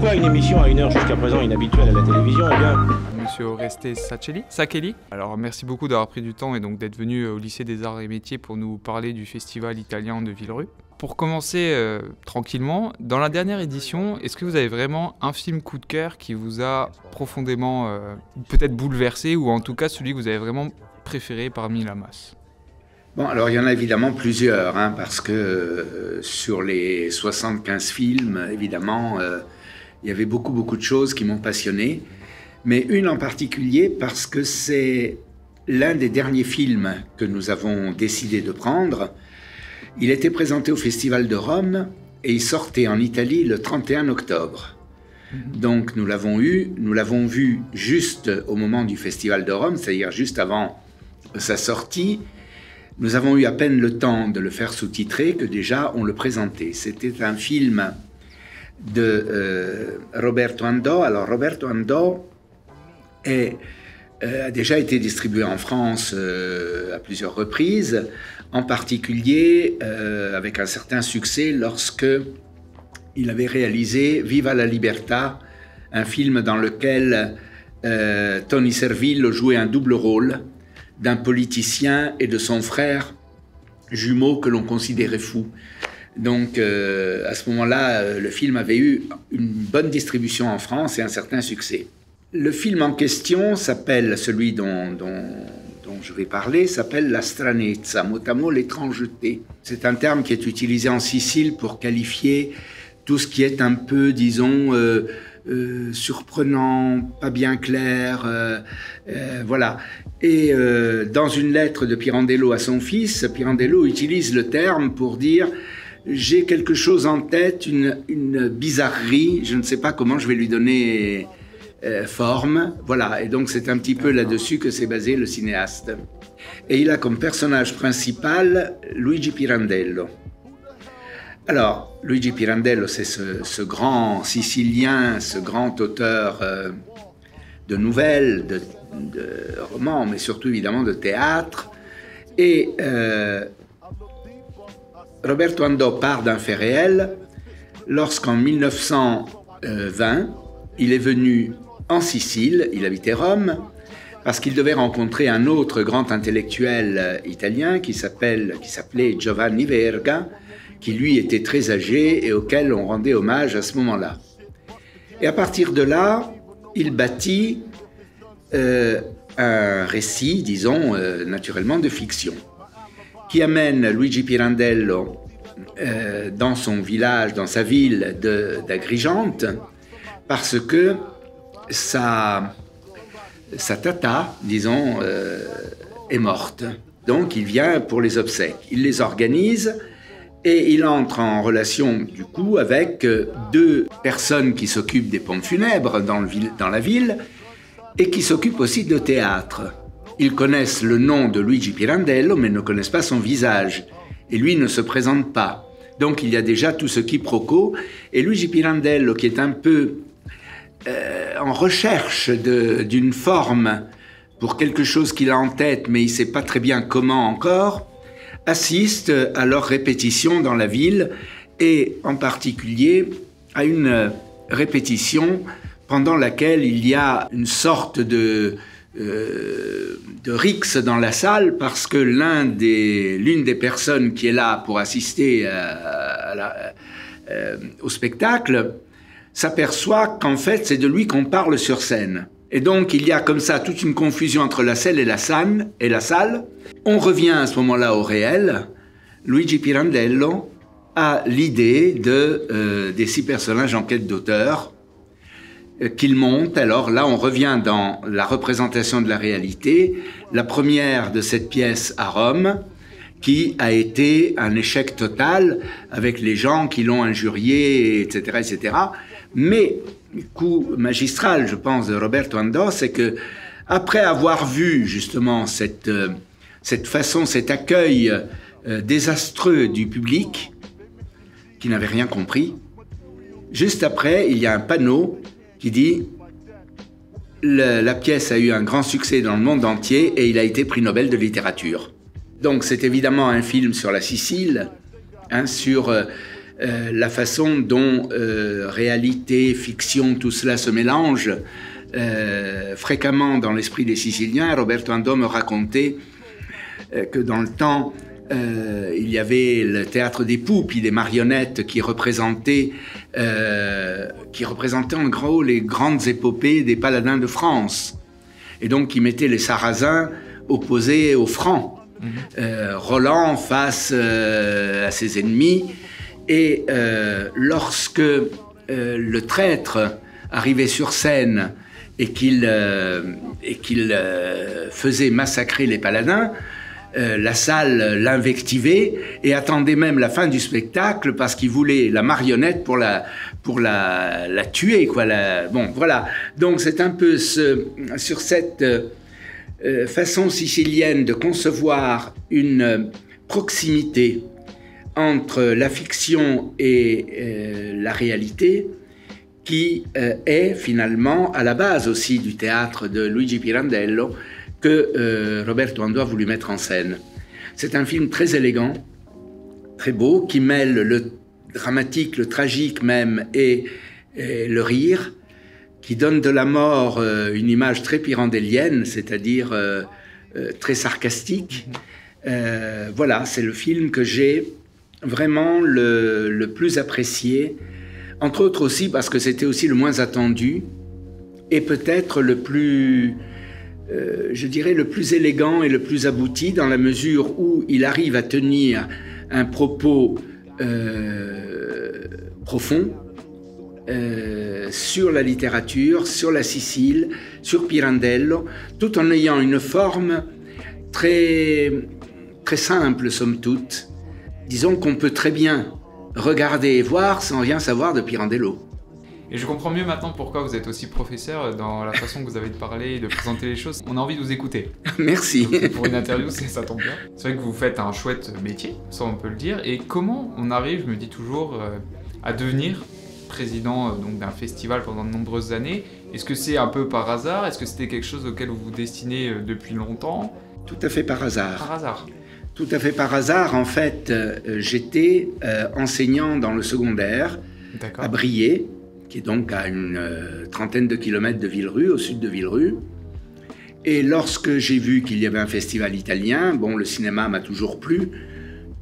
Pourquoi une émission à une heure jusqu'à présent inhabituelle à la télévision? Eh bien... Monsieur Oreste Sakeli. Alors merci beaucoup d'avoir pris du temps et donc d'être venu au lycée des Arts et Métiers pour nous parler du festival italien de Villerue. Pour commencer tranquillement, dans la dernière édition, est-ce que vous avez vraiment un film coup de cœur qui vous a profondément peut-être bouleversé, ou en tout cas celui que vous avez vraiment préféré parmi la masse? Bon, alors il y en a évidemment plusieurs, parce que sur les 75 films, évidemment, il y avait beaucoup de choses qui m'ont passionné, mais une en particulier parce que c'est l'un des derniers films que nous avons décidé de prendre. Il était présenté au Festival de Rome et il sortait en Italie le 31 octobre. Donc nous l'avons vu juste au moment du Festival de Rome, c'est-à-dire juste avant sa sortie. Nous avons eu à peine le temps de le faire sous-titrer que déjà on le présentait. C'était un film de Roberto Andò. Alors Roberto Andò a déjà été distribué en France à plusieurs reprises, en particulier avec un certain succès lorsque il avait réalisé Viva la Libertà, un film dans lequel Tony Servillo jouait un double rôle d'un politicien et de son frère jumeau que l'on considérait fou. Donc à ce moment-là, le film avait eu une bonne distribution en France et un certain succès. Le film en question s'appelle, celui dont je vais parler, s'appelle La stranezza, mot à mot l'étrangeté. C'est un terme qui est utilisé en Sicile pour qualifier tout ce qui est un peu, disons, surprenant, pas bien clair, voilà. Et dans une lettre de Pirandello à son fils, Pirandello utilise le terme pour dire « j'ai quelque chose en tête, une bizarrerie, je ne sais pas comment je vais lui donner forme ». Voilà, et donc c'est un petit peu là-dessus que s'est basé le cinéaste. Et il a comme personnage principal Luigi Pirandello. Alors, Luigi Pirandello, c'est ce grand Sicilien, ce grand auteur de nouvelles, de romans, mais surtout évidemment de théâtre. Et Roberto Andò part d'un fait réel lorsqu'en 1920, il est venu en Sicile, il habitait Rome, parce qu'il devait rencontrer un autre grand intellectuel italien qui s'appelait Giovanni Verga, qui lui était très âgé et auquel on rendait hommage à ce moment-là. Et à partir de là, il bâtit un récit, disons, naturellement de fiction, qui amène Luigi Pirandello dans son village, dans sa ville d'Agrigente, parce que sa tata, disons, est morte. Donc il vient pour les obsèques. Il les organise et il entre en relation, du coup, avec deux personnes qui s'occupent des pompes funèbres dans la ville et qui s'occupent aussi de théâtre. Ils connaissent le nom de Luigi Pirandello, mais ne connaissent pas son visage. Et lui ne se présente pas. Donc il y a déjà tout ce quiproquo. Et Luigi Pirandello, qui est un peu en recherche d'une forme pour quelque chose qu'il a en tête, mais il ne sait pas très bien comment encore, assiste à leur répétition dans la ville, et en particulier à une répétition pendant laquelle il y a une sorte de rixe dans la salle, parce que l'une des personnes qui est là pour assister au spectacle s'aperçoit qu'en fait c'est de lui qu'on parle sur scène. Et donc il y a comme ça toute une confusion entre la scène et la salle. On revient à ce moment-là au réel. Luigi Pirandello a l'idée des 6 personnages en quête d'auteur qu'il monte. Alors là, on revient dans la représentation de la réalité. La première de cette pièce à Rome, qui a été un échec total avec les gens qui l'ont injurié, etc., etc. Mais, coup magistral, je pense, de Roberto Andò, c'est que après avoir vu justement cette façon, cet accueil désastreux du public, qui n'avait rien compris, juste après, il y a un panneau qui dit « La pièce a eu un grand succès dans le monde entier et il a été prix Nobel de littérature ». Donc c'est évidemment un film sur la Sicile, sur la façon dont réalité, fiction, tout cela se mélange fréquemment dans l'esprit des Siciliens. Roberto Andò me racontait que dans le temps, il y avait le théâtre des Pupi, des marionnettes qui représentaient en gros les grandes épopées des paladins de France. Et donc qui mettaient les Sarrasins opposés aux Francs. Roland face à ses ennemis. Et lorsque le traître arrivait sur scène et qu'il faisait massacrer les paladins, la salle l'invectivait et attendait même la fin du spectacle parce qu'il voulait la marionnette pour la tuer, quoi. Bon, voilà. Donc c'est un peu sur cette façon sicilienne de concevoir une proximité entre la fiction et la réalité qui est finalement à la base aussi du théâtre de Luigi Pirandello que Roberto Andò a voulu mettre en scène. C'est un film très élégant, très beau, qui mêle le dramatique, le tragique même et le rire, qui donne de la mort une image très pirandellienne, c'est-à-dire très sarcastique. Voilà, c'est le film que j'ai vraiment le plus apprécié, entre autres aussi parce que c'était aussi le moins attendu et peut-être le plus, je dirais, le plus élégant et le plus abouti dans la mesure où il arrive à tenir un propos profond sur la littérature, sur la Sicile, sur Pirandello, tout en ayant une forme très, très simple, somme toute. Disons qu'on peut très bien regarder et voir sans rien savoir de Pirandello. Et je comprends mieux maintenant pourquoi vous êtes aussi professeur dans la façon que vous avez de parler et de présenter les choses. On a envie de vous écouter. Merci. Donc, pour une interview, ça tombe bien. C'est vrai que vous faites un chouette métier, ça on peut le dire. Et comment on arrive, je me dis toujours, à devenir président donc, d'un festival pendant de nombreuses années? Est-ce que c'est un peu par hasard? Est-ce que c'était quelque chose auquel vous vous destinez depuis longtemps? Tout à fait par hasard. Par hasard. Tout à fait par hasard. En fait, j'étais enseignant dans le secondaire à Briey, qui est donc à une trentaine de kilomètres de Villerue, au sud de Villerue. Et lorsque j'ai vu qu'il y avait un festival italien, bon, le cinéma m'a toujours plu,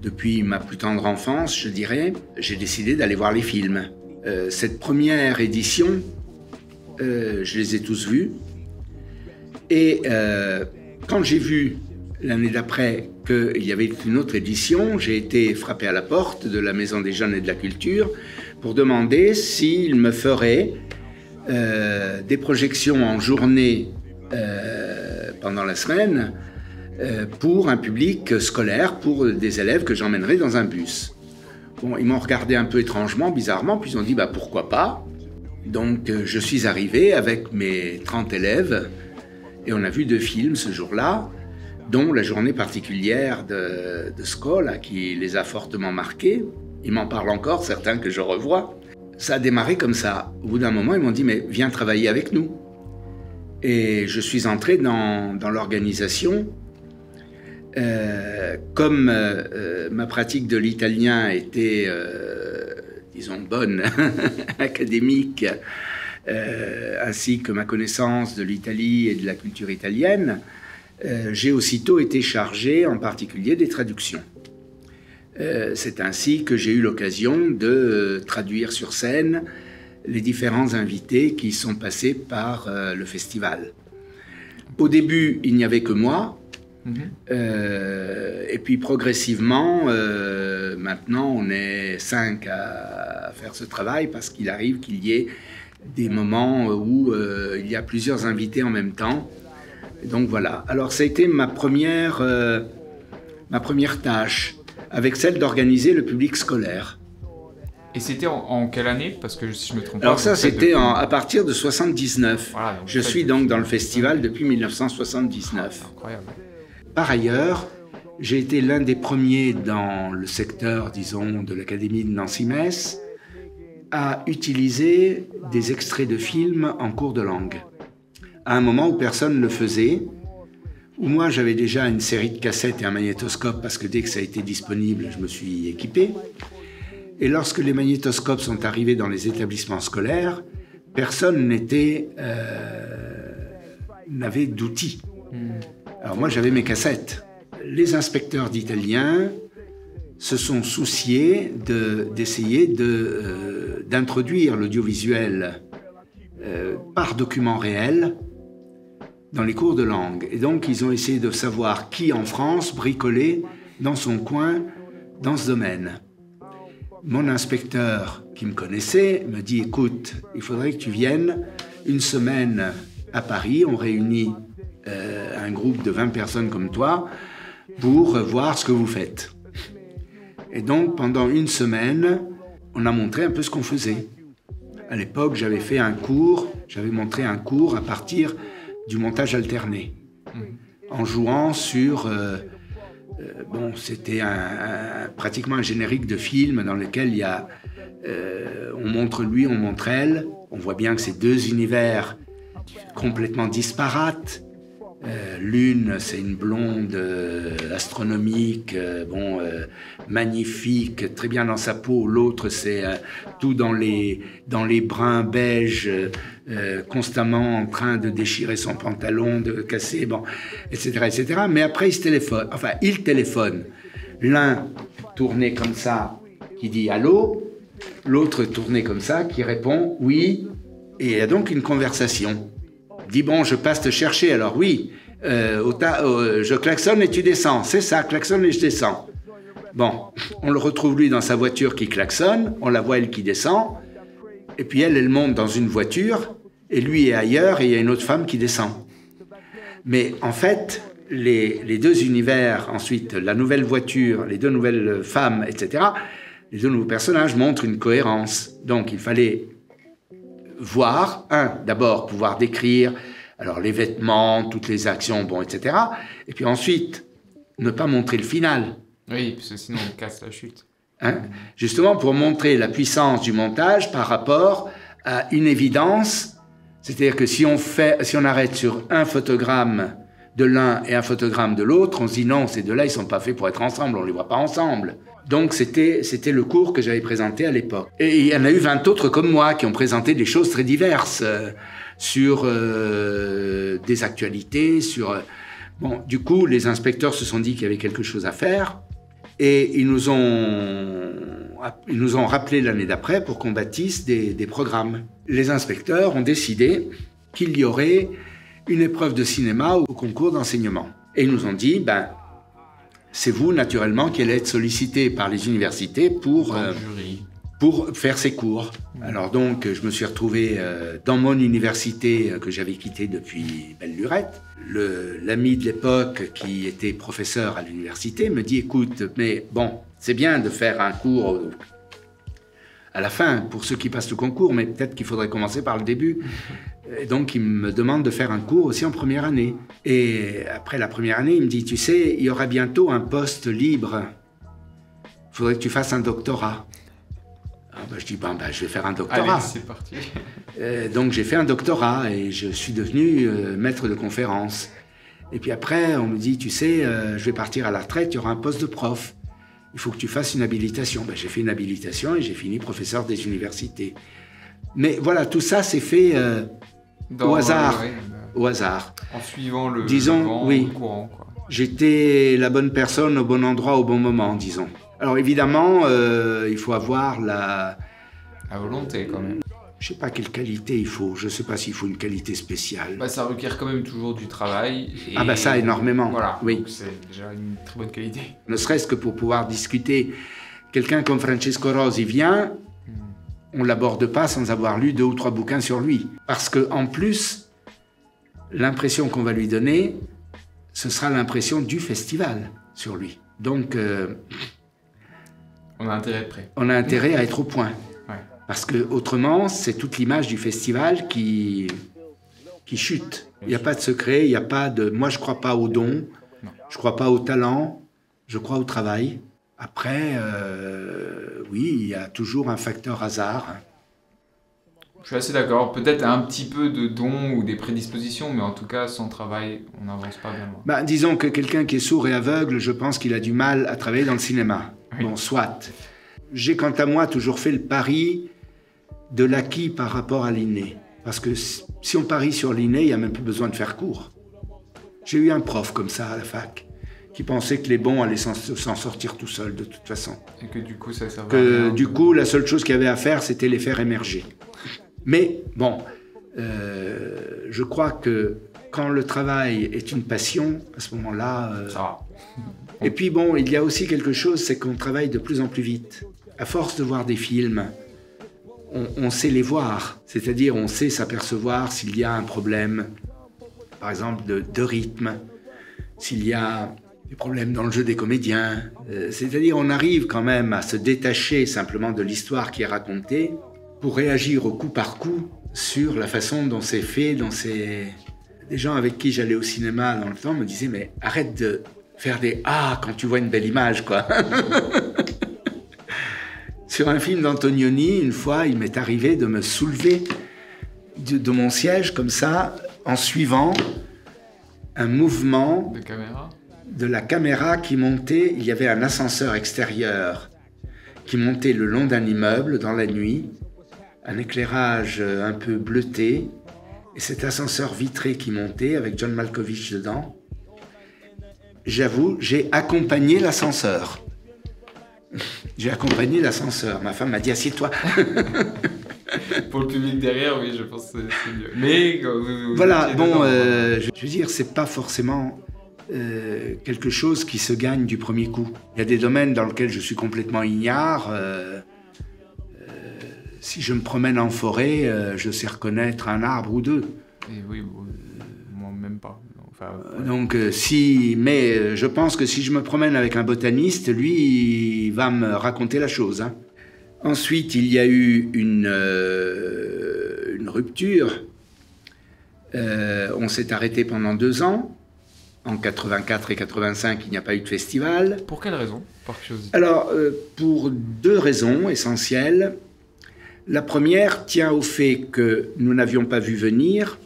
depuis ma plus tendre enfance, je dirais, j'ai décidé d'aller voir les films. Cette première édition, je les ai tous vus. Et quand j'ai vu l'année d'après qu'il y avait une autre édition, j'ai été frappé à la porte de la Maison des Jeunes et de la Culture pour demander s'ils me feraient des projections en journée pendant la semaine pour un public scolaire, pour des élèves que j'emmènerais dans un bus. Bon, ils m'ont regardé un peu étrangement, bizarrement, puis ils ont dit bah, « pourquoi pas ?» Donc je suis arrivé avec mes 30 élèves et on a vu 2 films ce jour-là, dont la journée particulière de Scola qui les a fortement marqués. Ils m'en parlent encore, certains que je revois. Ça a démarré comme ça. Au bout d'un moment, ils m'ont dit « mais viens travailler avec nous ». Et je suis entré dans l'organisation. Comme ma pratique de l'italien était, disons, bonne, académique, ainsi que ma connaissance de l'Italie et de la culture italienne, j'ai aussitôt été chargé en particulier des traductions. C'est ainsi que j'ai eu l'occasion de traduire sur scène les différents invités qui sont passés par le festival. Au début, il n'y avait que moi. Et puis progressivement, maintenant on est 5 à faire ce travail parce qu'il arrive qu'il y ait des moments où il y a plusieurs invités en même temps. Et donc voilà. Alors ça a été ma première tâche, avec celle d'organiser le public scolaire. Et c'était en quelle année? Parce que si je me trompe pas... Alors ça, c'était à partir de 79. Voilà, je suis donc dans le festival depuis 1979. Ah, incroyable. Par ailleurs, j'ai été l'un des premiers dans le secteur, disons, de l'Académie de Nancy-Metz à utiliser des extraits de films en cours de langue. À un moment où personne ne le faisait, où moi j'avais déjà une série de cassettes et un magnétoscope parce que dès que ça a été disponible, je me suis équipé. Et lorsque les magnétoscopes sont arrivés dans les établissements scolaires, personne n'avait d'outils. Alors moi, j'avais mes cassettes. Les inspecteurs d'Italiens se sont souciés d'essayer d'introduire l'audiovisuel par document réel dans les cours de langue. Et donc, ils ont essayé de savoir qui, en France, bricolait dans son coin dans ce domaine. Mon inspecteur, qui me connaissait, me dit « Écoute, il faudrait que tu viennes une semaine à Paris, on réunit un groupe de 20 personnes comme toi pour voir ce que vous faites. » Et donc, pendant une semaine, on a montré un peu ce qu'on faisait. À l'époque, j'avais montré un cours à partir du montage alterné, en jouant sur... c'était pratiquement un générique de film dans lequel il y a... on montre lui, on montre elle. On voit bien que c'est deux univers complètement disparates. L'une, c'est une blonde astronomique, magnifique, très bien dans sa peau. L'autre, c'est tout dans les bruns beiges, constamment en train de déchirer son pantalon, de casser, etc., etc. Mais après, il téléphone. L'un tourné comme ça, qui dit « Allô », l'autre tourné comme ça, qui répond « Oui », et il y a donc une conversation. Dit « Bon, je passe te chercher, alors oui, je klaxonne et tu descends. C'est ça, klaxonne et je descends. » Bon, on le retrouve lui dans sa voiture qui klaxonne, on la voit elle qui descend, et puis elle monte dans une voiture, et lui est ailleurs, et il y a une autre femme qui descend. Mais en fait, les deux univers, ensuite la nouvelle voiture, les deux nouvelles femmes, etc., les deux nouveaux personnages montrent une cohérence. Donc il fallait voir, d'abord pouvoir décrire alors les vêtements, toutes les actions, etc. Et puis ensuite, ne pas montrer le final. Oui, parce que sinon on casse la chute. Justement pour montrer la puissance du montage par rapport à une évidence. C'est-à-dire que si on arrête sur un photogramme de l'un et un photogramme de l'autre, on se dit non, ces deux-là, ils sont pas faits pour être ensemble, on les voit pas ensemble. Donc c'était le cours que j'avais présenté à l'époque. Et il y en a eu 20 autres comme moi qui ont présenté des choses très diverses sur des actualités, du coup, les inspecteurs se sont dit qu'il y avait quelque chose à faire et ils nous ont rappelé l'année d'après pour qu'on bâtisse des programmes. Les inspecteurs ont décidé qu'il y aurait une épreuve de cinéma au concours d'enseignement. Et ils nous ont dit, c'est vous, naturellement, qui allez être sollicité par les universités pour faire ces cours. Alors donc, je me suis retrouvé dans mon université que j'avais quittée depuis Belle-Lurette. L'ami de l'époque qui était professeur à l'université me dit, écoute, mais bon, c'est bien de faire un cours à la fin pour ceux qui passent le concours, mais peut-être qu'il faudrait commencer par le début. Et donc, il me demande de faire un cours aussi en première année. Et après la première année, il me dit, tu sais, il y aura bientôt un poste libre. Il faudrait que tu fasses un doctorat. Je dis, je vais faire un doctorat. Allez, c'est parti. Donc, j'ai fait un doctorat et je suis devenu maître de conférence. Et puis après, on me dit, tu sais, je vais partir à la retraite, il y aura un poste de prof. Il faut que tu fasses une habilitation. J'ai fait une habilitation et j'ai fini professeur des universités. Mais voilà, tout ça s'est fait au hasard. Au hasard. En suivant le courant. Quoi. J'étais la bonne personne au bon endroit au bon moment, disons. Alors évidemment, il faut avoir la volonté quand même. Je ne sais pas quelle qualité il faut. Je ne sais pas s'il faut une qualité spéciale. Ça requiert quand même toujours du travail. Et... ça, énormément. Voilà, oui. Donc c'est déjà une très bonne qualité. Ne serait-ce que pour pouvoir discuter. Quelqu'un comme Francesco Rosi vient, on ne l'aborde pas sans avoir lu 2 ou 3 bouquins sur lui. Parce qu'en plus, l'impression qu'on va lui donner, ce sera l'impression du festival sur lui. Donc... on a intérêt à être prêt. On a intérêt à être au point. Ouais. Parce que autrement, c'est toute l'image du festival qui chute. Il n'y a pas de secret, il n'y a pas de... Moi, je ne crois pas aux dons, je ne crois pas au talent, je crois au travail. Après, oui, il y a toujours un facteur hasard. Je suis assez d'accord. Peut-être un petit peu de dons ou des prédispositions, mais en tout cas, sans travail, on n'avance pas bien loin. Disons que quelqu'un qui est sourd et aveugle, je pense qu'il a du mal à travailler dans le cinéma. Oui. Bon, soit. j'ai quant à moi toujours fait le pari de l'acquis par rapport à l'inné. Parce que si on parie sur l'inné, il n'y a même plus besoin de faire cours. J'ai eu un prof comme ça à la fac, qui pensait que les bons allaient s'en sortir tout seuls de toute façon. Et que du coup, ça servait Que à rien, du coup, la seule chose qu'il y avait à faire, c'était les faire émerger. Mais bon, je crois que quand le travail est une passion, à ce moment-là... ça va. Et puis bon, il y a aussi quelque chose, c'est qu'on travaille de plus en plus vite. À force de voir des films, on sait les voir. C'est-à-dire, on sait s'apercevoir s'il y a un problème, par exemple, de rythme, s'il y a des problèmes dans le jeu des comédiens. C'est-à-dire, on arrive quand même à se détacher simplement de l'histoire qui est racontée pour réagir au coup par coup sur la façon dont c'est fait, Des gens avec qui j'allais au cinéma dans le temps me disaient « Mais arrête de faire des « Ah » quand tu vois une belle image, quoi !» Sur un film d'Antonioni, une fois, il m'est arrivé de me soulever de mon siège comme ça, en suivant un mouvement de la caméra qui montait. Il y avait un ascenseur extérieur qui montait le long d'un immeuble dans la nuit, un éclairage un peu bleuté, et cet ascenseur vitré qui montait avec John Malkovich dedans. J'avoue, j'ai accompagné l'ascenseur. J'ai accompagné l'ascenseur. Ma femme m'a dit « Assieds-toi ». Pour le public derrière, oui, je pense que c'est mieux. Mais voilà, bon, je veux dire, c'est pas forcément quelque chose qui se gagne du premier coup. Il y a des domaines dans lesquels je suis complètement ignare. Si je me promène en forêt, je sais reconnaître un arbre ou deux. Et oui, moi même pas. Enfin, donc, mais je pense que si je me promène avec un botaniste, lui, il va me raconter la chose. Hein. Ensuite, il y a eu une rupture. On s'est arrêté pendant 2 ans. En 84 et 85, il n'y a pas eu de festival. Pour quelle raison, par curiosité? Alors, pour 2 raisons essentielles. La première tient au fait que nous n'avions pas vu venir.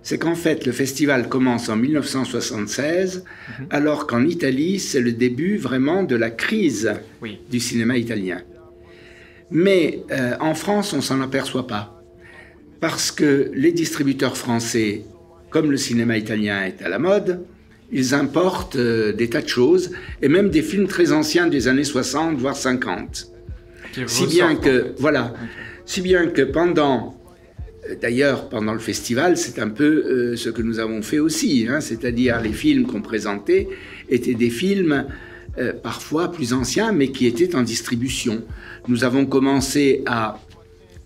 C'est qu'en fait, le festival commence en 1976, alors qu'en Italie, c'est le début vraiment de la crise du cinéma italien. Mais en France, on ne s'en aperçoit pas. Parce que les distributeurs français, comme le cinéma italien est à la mode, ils importent des tas de choses, et même des films très anciens des années 60, voire 50. Si bien que, voilà, si bien que d'ailleurs, pendant le festival, c'est un peu ce que nous avons fait aussi, hein, c'est-à-dire les films qu'on présentait étaient des films parfois plus anciens, mais qui étaient en distribution. Nous avons commencé à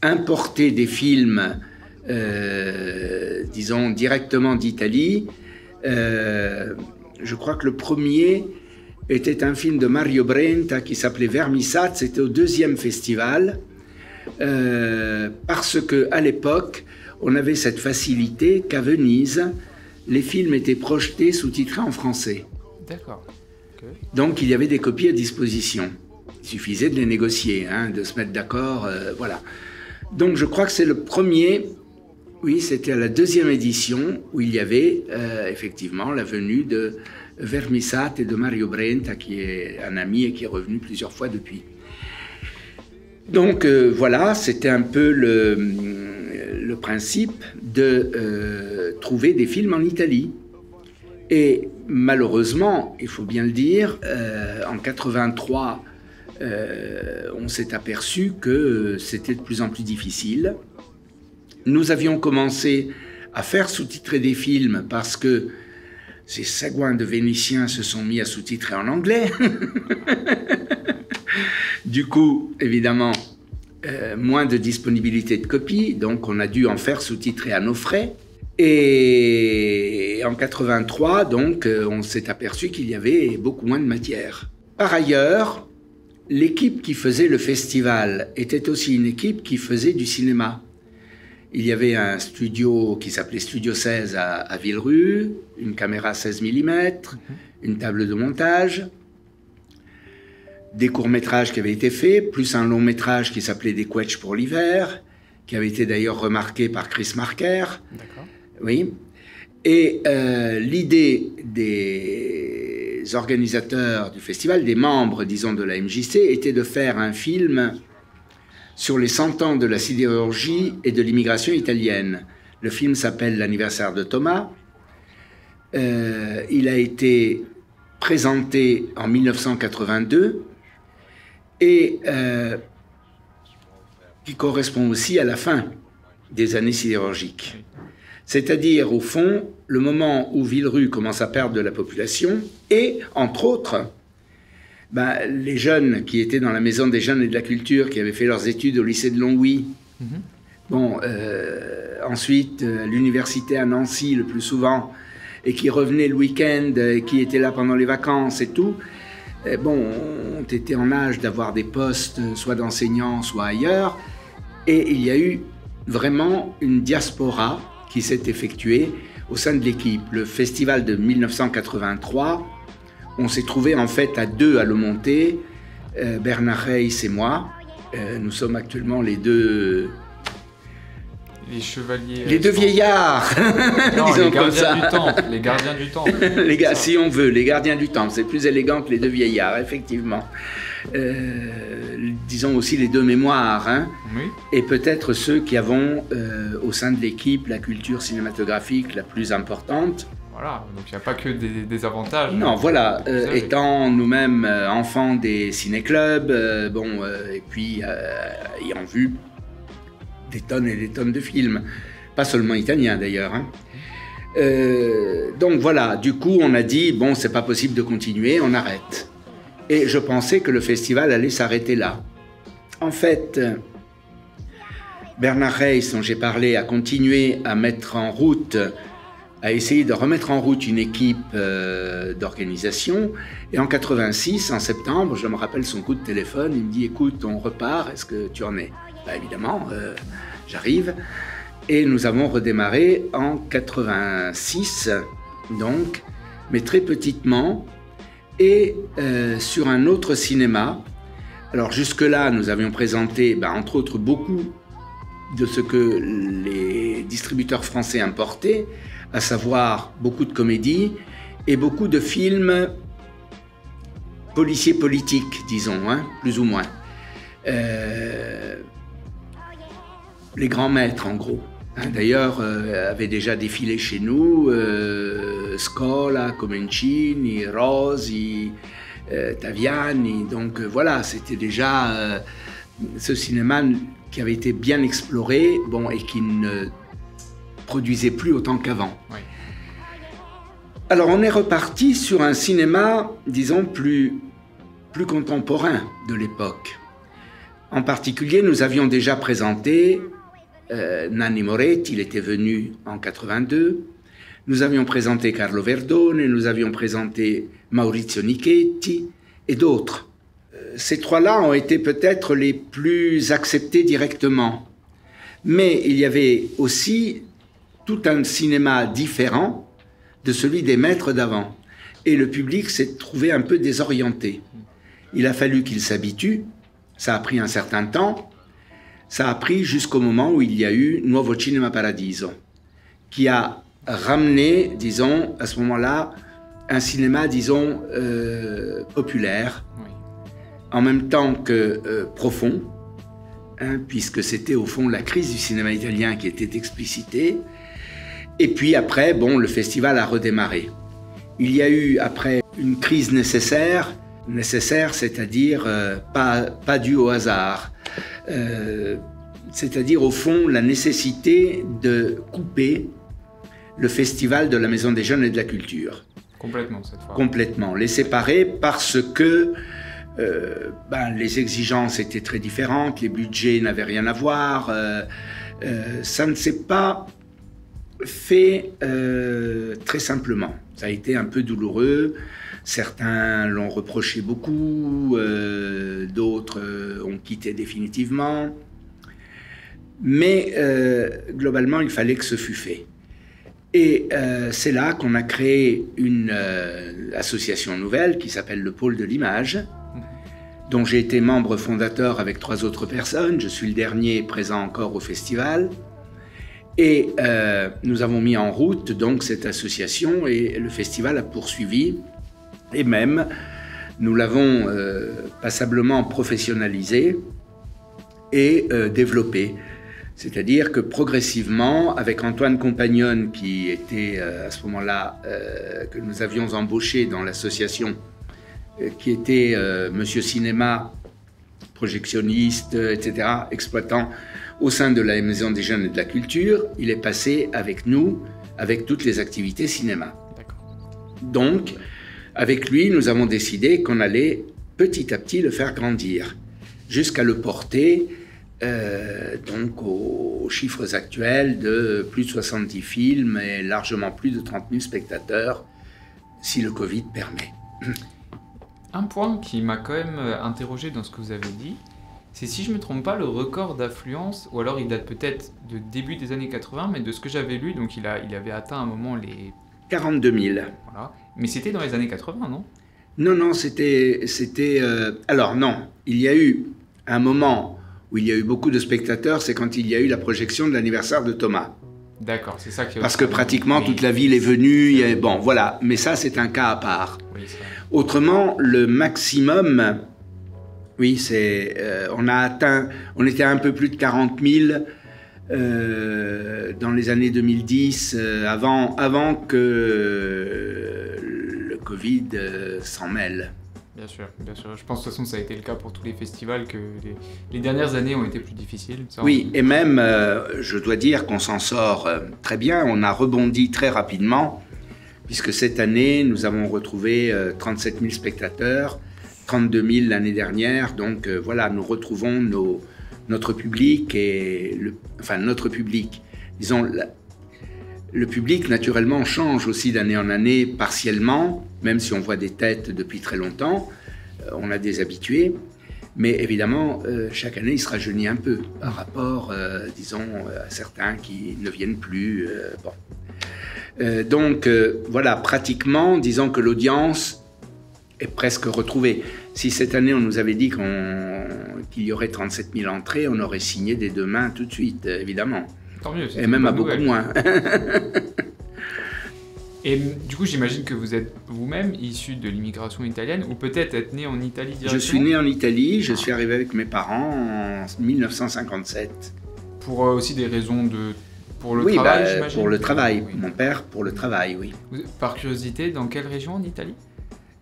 importer des films, disons, directement d'Italie. Je crois que le premier était un film de Mario Brenta qui s'appelait Vermissat, c'était au 2e festival, parce qu'à l'époque, on avait cette facilité qu'à Venise, les films étaient projetés sous-titrés en français. D'accord. Okay. Donc il y avait des copies à disposition. Il suffisait de les négocier, hein, de se mettre d'accord, voilà. Donc je crois que c'est le premier, oui, c'était à la 2e édition, où il y avait effectivement la venue de Vermissat et de Mario Brenta, qui est un ami et qui est revenu plusieurs fois depuis. Donc voilà, c'était un peu le principe de trouver des films en Italie. Et malheureusement, il faut bien le dire, en 83, on s'est aperçu que c'était de plus en plus difficile. Nous avions commencé à faire sous-titrer des films parce que ces sagouins de Vénitiens se sont mis à sous-titrer en anglais. Du coup, évidemment, moins de disponibilité de copies, donc on a dû en faire sous-titrer à nos frais. Et en 83, donc, on s'est aperçu qu'il y avait beaucoup moins de matière. Par ailleurs, l'équipe qui faisait le festival était aussi une équipe qui faisait du cinéma. Il y avait un studio qui s'appelait Studio 16 à Villerue, une caméra 16 mm, une table de montage, des courts-métrages qui avaient été faits, plus un long-métrage qui s'appelait Des Quetchs pour l'hiver, qui avait été d'ailleurs remarqué par Chris Marker. D'accord. Oui. Et l'idée des des organisateurs du festival, des membres, disons, de la MJC, était de faire un film sur les 100 ans de la sidérurgie et de l'immigration italienne. Le film s'appelle L'anniversaire de Thomas. Il a été présenté en 1982 et qui correspond aussi à la fin des années sidérurgiques. C'est-à-dire, au fond, le moment où Villerue commence à perdre de la population et, entre autres, les jeunes qui étaient dans la Maison des Jeunes et de la Culture, qui avaient fait leurs études au lycée de Longwy, ensuite l'université à Nancy le plus souvent, et qui revenaient le week-end, et qui étaient là pendant les vacances et tout, ont été en âge d'avoir des postes, soit d'enseignants, soit ailleurs, et il y a eu vraiment une diaspora qui s'est effectuée au sein de l'équipe. Le festival de 1983, on s'est trouvé en fait à deux à le monter, Bernard Reiss et moi. Nous sommes actuellement les deux... Les chevaliers... Les deux vieillards. Non, disons les comme ça. gardiens du temple. Les gardiens du temple. Les gars, si on veut, les gardiens du temple. C'est plus élégant que les deux vieillards, effectivement. Disons aussi les deux mémoires. Hein, oui. Et peut-être ceux qui avons au sein de l'équipe la culture cinématographique la plus importante. Voilà, donc il n'y a pas que des avantages. Non, voilà, étant nous-mêmes enfants des ciné-clubs, et puis ayant vu des tonnes et des tonnes de films, pas seulement italiens d'ailleurs. Hein. Donc voilà, du coup on a dit, bon, c'est pas possible de continuer, on arrête. Et je pensais que le festival allait s'arrêter là. En fait, Bernard Reiss, dont j'ai parlé, a continué à mettre en route, a essayé de remettre en route une équipe d'organisation. Et en 86, en septembre, je me rappelle son coup de téléphone, il me dit « Écoute, on repart, est-ce que tu en es ?» Évidemment, j'arrive. Et nous avons redémarré en 86, donc, mais très petitement, et sur un autre cinéma. Alors jusque-là, nous avions présenté, entre autres, beaucoup de ce que les distributeurs français importaient, à savoir beaucoup de comédies et beaucoup de films policiers politiques, disons, hein, plus ou moins. Les grands maîtres, en gros. Hein, d'ailleurs, avaient déjà défilé chez nous, Scola, Comencini, Rosi, Taviani. Donc voilà, c'était déjà ce cinéma qui avait été bien exploré, et qui ne produisait plus autant qu'avant. Oui. Alors on est reparti sur un cinéma, disons, plus contemporain de l'époque. En particulier, nous avions déjà présenté Nanni Moretti, il était venu en 82. Nous avions présenté Carlo Verdone, nous avions présenté Maurizio Nichetti et d'autres. Ces trois-là ont été peut-être les plus acceptés directement. Mais il y avait aussi tout un cinéma différent de celui des maîtres d'avant. Et le public s'est trouvé un peu désorienté. Il a fallu qu'il s'habitue. Ça a pris un certain temps. Ça a pris jusqu'au moment où il y a eu Nuovo Cinema Paradiso, qui a ramené, disons, à ce moment-là, un cinéma, disons, populaire, oui, en même temps que profond, hein, puisque c'était au fond la crise du cinéma italien qui était explicitée. Et puis après, le festival a redémarré. Il y a eu après une crise nécessaire, c'est-à-dire pas due au hasard, c'est-à-dire au fond la nécessité de couper le festival de la Maison des Jeunes et de la Culture. Complètement cette fois. Complètement, les séparer parce que les exigences étaient très différentes, les budgets n'avaient rien à voir, ça ne s'est pas fait très simplement. Ça a été un peu douloureux. Certains l'ont reproché beaucoup, d'autres ont quitté définitivement. Mais globalement, il fallait que ce fût fait. Et c'est là qu'on a créé une association nouvelle qui s'appelle le Pôle de l'Image, dont j'ai été membre fondateur avec 3 autres personnes. Je suis le dernier présent encore au festival. Et nous avons mis en route donc cette association et le festival a poursuivi Et même, nous l'avons passablement professionnalisé et développé. C'est-à-dire que progressivement, avec Antoine Compagnonne, qui était à ce moment-là, que nous avions embauché dans l'association, qui était Monsieur Cinéma, projectionniste, etc., exploitant au sein de la Maison des Jeunes et de la Culture, il est passé avec nous, avec toutes les activités cinéma. Donc, avec lui, nous avons décidé qu'on allait petit à petit le faire grandir, jusqu'à le porter donc aux chiffres actuels de plus de 70 films et largement plus de 30 000 spectateurs, si le Covid permet. Un point qui m'a quand même interrogé dans ce que vous avez dit, c'est, si je ne me trompe pas, le record d'affluence, ou alors il date peut-être de début des années 80, mais de ce que j'avais lu, donc il avait atteint à un moment les... 42 000. Voilà. Mais c'était dans les années 80, non? Non, c'était... Alors non, il y a eu un moment où il y a eu beaucoup de spectateurs, c'est quand il y a eu la projection de l'anniversaire de Thomas. D'accord, c'est ça qui... Parce que pratiquement toute la ville est venue, bon voilà, mais ça c'est un cas à part. Oui, c'est vrai. Autrement, le maximum, oui, on était à un peu plus de 40 000 dans les années 2010, avant que le Covid s'en mêle. Bien sûr, bien sûr. Je pense de toute façon que ça a été le cas pour tous les festivals, que les dernières années ont été plus difficiles. Ça, oui, et même, je dois dire qu'on s'en sort très bien. On a rebondi très rapidement, puisque cette année, nous avons retrouvé 37 000 spectateurs, 32 000 l'année dernière. Donc voilà, nous retrouvons notre public, notre public. Disons, le public, naturellement, change aussi d'année en année, partiellement, même si on voit des têtes depuis très longtemps. On a des habitués. Mais évidemment, chaque année, il se rajeunit un peu par rapport, disons, à certains qui ne viennent plus. Donc, voilà, pratiquement, disons que l'audience est presque retrouvée. Si cette année, on nous avait dit qu'il y aurait 37 000 entrées, on aurait signé des deux mains tout de suite, évidemment. Tant mieux, et même à beaucoup moins. Et du coup, j'imagine que vous êtes vous-même issu de l'immigration italienne, ou peut-être être né en Italie directement. Je suis né en Italie, je suis arrivé avec mes parents en 1957. Pour aussi des raisons pour le travail, j'imagine. Pour le travail, oui. Mon père pour le travail, oui. Par curiosité, dans quelle région en Italie?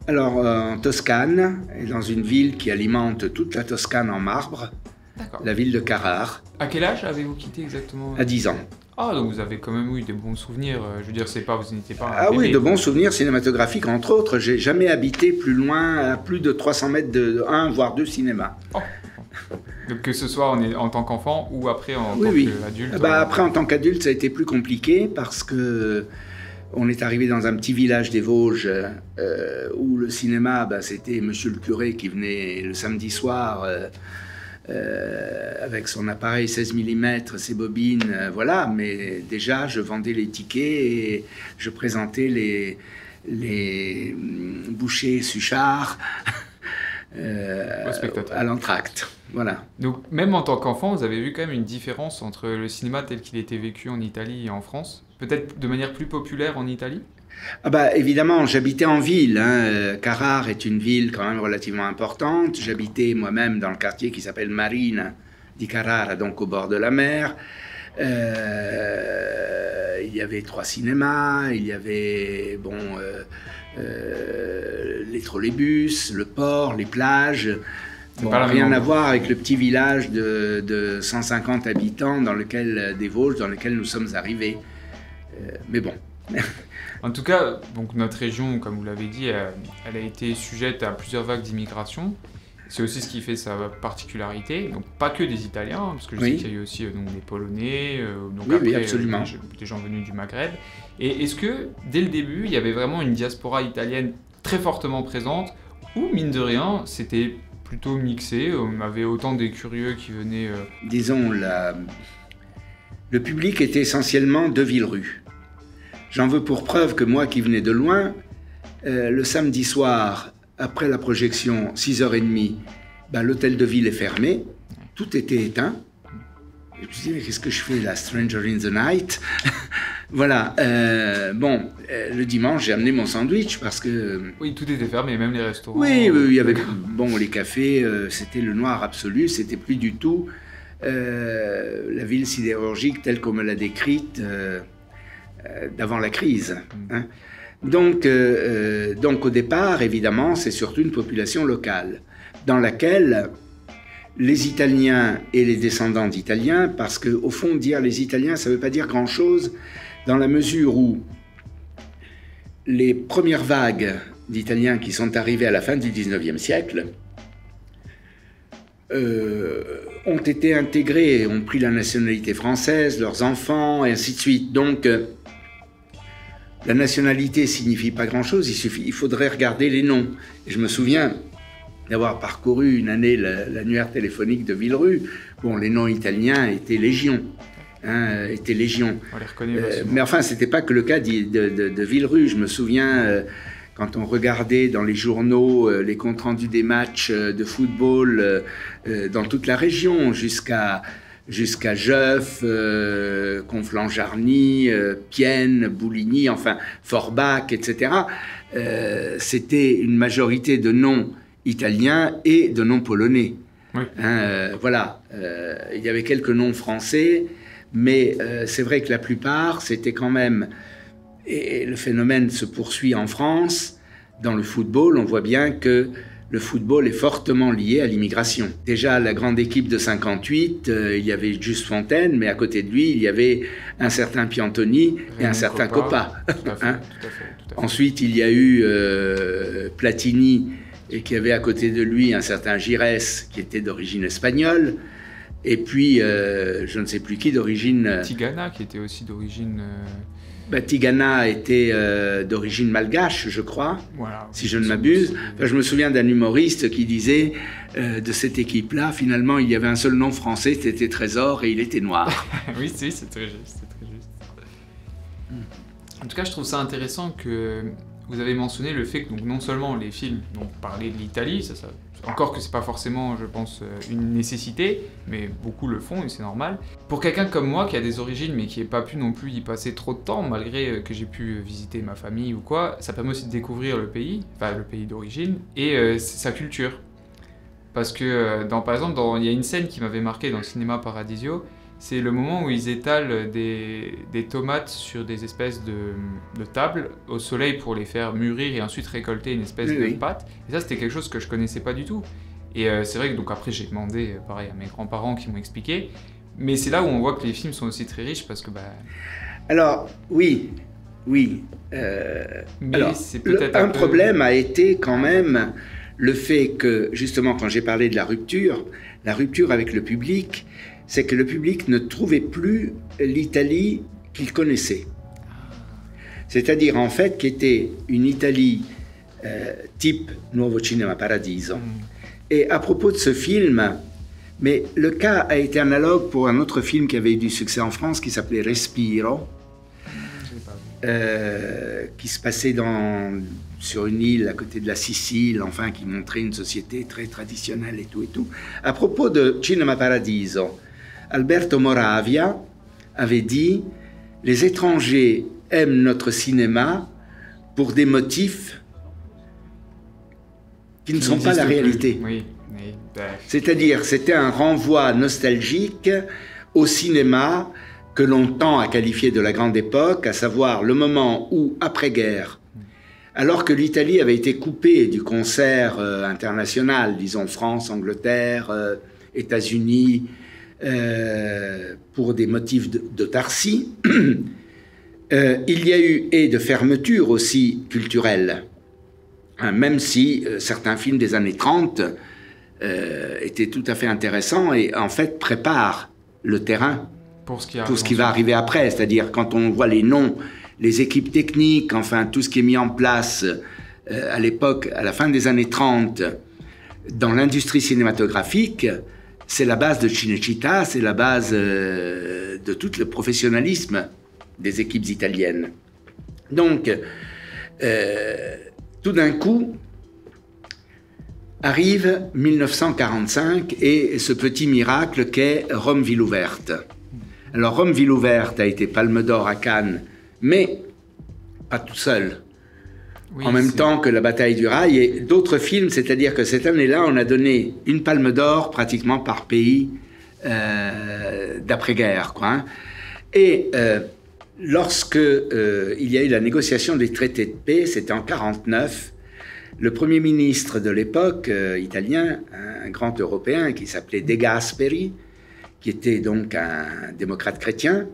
Alors, en Toscane, et dans une ville qui alimente toute la Toscane en marbre, la ville de Carrare. À quel âge avez-vous quitté exactement? À 10 ans. Ah, donc vous avez quand même eu des bons souvenirs. Je veux dire, vous n'étiez pas un bébé. Oui, de bons souvenirs cinématographiques, entre autres. J'ai jamais habité plus loin, à plus de 300 mètres de un, voire deux cinémas. Oh. Donc que ce soit en tant qu'enfant ou après en tant qu'adulte. Après, en tant qu'adulte, ça a été plus compliqué parce que on est arrivé dans un petit village des Vosges où le cinéma, c'était monsieur le curé qui venait le samedi soir avec son appareil 16 mm, ses bobines, voilà. Mais déjà, je vendais les tickets et je présentais les bouchers Suchard à l'entracte. Voilà. Donc, même en tant qu'enfant, vous avez vu quand même une différence entre le cinéma tel qu'il était vécu en Italie et en France? Peut-être de manière plus populaire en Italie? Évidemment, j'habitais en ville. Carrare est une ville quand même relativement importante. J'habitais moi-même dans le quartier qui s'appelle Marina di Carrara, donc au bord de la mer. Il y avait 3 cinémas, il y avait les trolleybus, le port, les plages. Rien à voir avec le petit village de 150 habitants des Vosges dans lequel nous sommes arrivés. Mais bon. En tout cas, donc notre région, comme vous l'avez dit, elle a été sujette à plusieurs vagues d'immigration. C'est aussi ce qui fait sa particularité. Donc pas que des Italiens, parce que je sais qu'il y a eu aussi des Polonais, absolument. Des gens venus du Maghreb. Et est-ce que, dès le début, il y avait vraiment une diaspora italienne très fortement présente, ou mine de rien, c'était plutôt mixé, on avait autant des curieux qui venaient... Disons, le public était essentiellement de Villerue. J'en veux pour preuve que moi qui venais de loin, le samedi soir, après la projection, 6h30, l'hôtel de ville est fermé, tout était éteint. Je me suis dit, mais qu'est-ce que je fais là, Stranger in the Night? Voilà. Le dimanche, j'ai amené mon sandwich parce que... Oui, tout était fermé, même les restaurants. Oui, il y avait... Bon, les cafés, c'était le noir absolu. C'était plus du tout la ville sidérurgique telle qu'on me l'a décrite d'avant la crise. Hein. Donc, au départ, évidemment, c'est surtout une population locale dans laquelle les Italiens et les descendants d'Italiens, parce qu'au fond, dire les Italiens, ça ne veut pas dire grand-chose, dans la mesure où les premières vagues d'Italiens qui sont arrivés à la fin du 19e siècle ont été intégrés, ont pris la nationalité française, leurs enfants, et ainsi de suite. Donc, la nationalité signifie pas grand-chose, il faudrait regarder les noms. Et je me souviens d'avoir parcouru une année l'annuaire téléphonique de Villerue. Bon, les noms italiens étaient légion. On les reconnaît mais enfin, c'était pas que le cas de Villerue. Je me souviens, quand on regardait dans les journaux les comptes rendus des matchs de football dans toute la région, jusqu'à Jeuf, Conflans-Jarny, Pienne, Bouligny, enfin Forbach, etc. C'était une majorité de noms italiens et de noms polonais. Oui. Voilà, il y avait quelques noms français, mais c'est vrai que la plupart, c'était quand même... Et le phénomène se poursuit en France. Dans le football, on voit bien que le football est fortement lié à l'immigration. Déjà, la grande équipe de 58, il y avait Juste Fontaine, mais à côté de lui, il y avait un certain Piantoni et un certain Coppa. Tout à fait. Ensuite, il y a eu Platini, et qui avait à côté de lui un certain Giresse, qui était d'origine espagnole, et puis je ne sais plus qui d'origine... Tigana, qui était aussi d'origine... Tigana était d'origine malgache, je crois, voilà, si je ne m'abuse. Enfin, je me souviens d'un humoriste qui disait de cette équipe-là, finalement, il y avait un seul nom français, c'était Trésor, et il était noir. Oui, c'est très juste. En tout cas, je trouve ça intéressant que vous avez mentionné le fait que donc, non seulement les films parlaient de l'Italie, encore que c'est pas forcément, je pense, une nécessité, mais beaucoup le font et c'est normal. Pour quelqu'un comme moi qui a des origines mais qui n'ait pas pu non plus y passer trop de temps, malgré que j'ai pu visiter ma famille ou quoi, ça permet aussi de découvrir le pays d'origine et sa culture. Parce que, par exemple, il y a une scène qui m'avait marqué dans le cinéma Paradiso, c'est le moment où ils étalent des tomates sur des espèces de tables au soleil pour les faire mûrir et ensuite récolter une espèce de pâte. Et ça, c'était quelque chose que je connaissais pas du tout. Et c'est vrai que donc après, j'ai demandé pareil à mes grands-parents qui m'ont expliqué. Mais c'est là où on voit que les films sont aussi très riches parce que... Alors, oui. Mais alors, c'est peut-être un problème a été quand même le fait que, justement, quand j'ai parlé de la rupture avec le public, c'est que le public ne trouvait plus l'Italie qu'il connaissait. C'est-à-dire, en fait, qui était une Italie type Nuovo Cinema Paradiso. Et à propos de ce film, mais le cas a été analogue pour un autre film qui avait eu du succès en France, qui s'appelait Respiro, qui se passait sur une île à côté de la Sicile, enfin, qui montrait une société très traditionnelle et tout et tout. À propos de Cinema Paradiso, Alberto Moravia avait dit « Les étrangers aiment notre cinéma pour des motifs qui ne sont pas la réalité. » C'est-à-dire, c'était un renvoi nostalgique au cinéma que l'on tend à qualifier de la grande époque, à savoir le moment où, après-guerre, alors que l'Italie avait été coupée du concert international, disons France, Angleterre, États-Unis, pour des motifs d'autarcie, il y a eu et de fermeture aussi culturelle, hein, même si certains films des années 30 étaient tout à fait intéressants et en fait préparent le terrain pour ce qui va arriver après, c'est-à-dire quand on voit les noms, les équipes techniques, enfin tout ce qui est mis en place à l'époque, à la fin des années 30, dans l'industrie cinématographique, c'est la base de Cinecittà, c'est la base de tout le professionnalisme des équipes italiennes. Donc, tout d'un coup, arrive 1945 et ce petit miracle qu'est Rome Ville Ouverte. Alors, Rome Ville Ouverte a été Palme d'Or à Cannes mais pas tout seul. Oui, En même temps que La bataille du rail et d'autres films, c'est-à-dire que cette année-là, on a donné une palme d'or pratiquement par pays d'après-guerre, quoi. Hein. Et lorsque il y a eu la négociation des traités de paix, c'était en 1949, le Premier ministre de l'époque, italien, un grand Européen qui s'appelait De Gasperi, qui était donc un démocrate chrétien,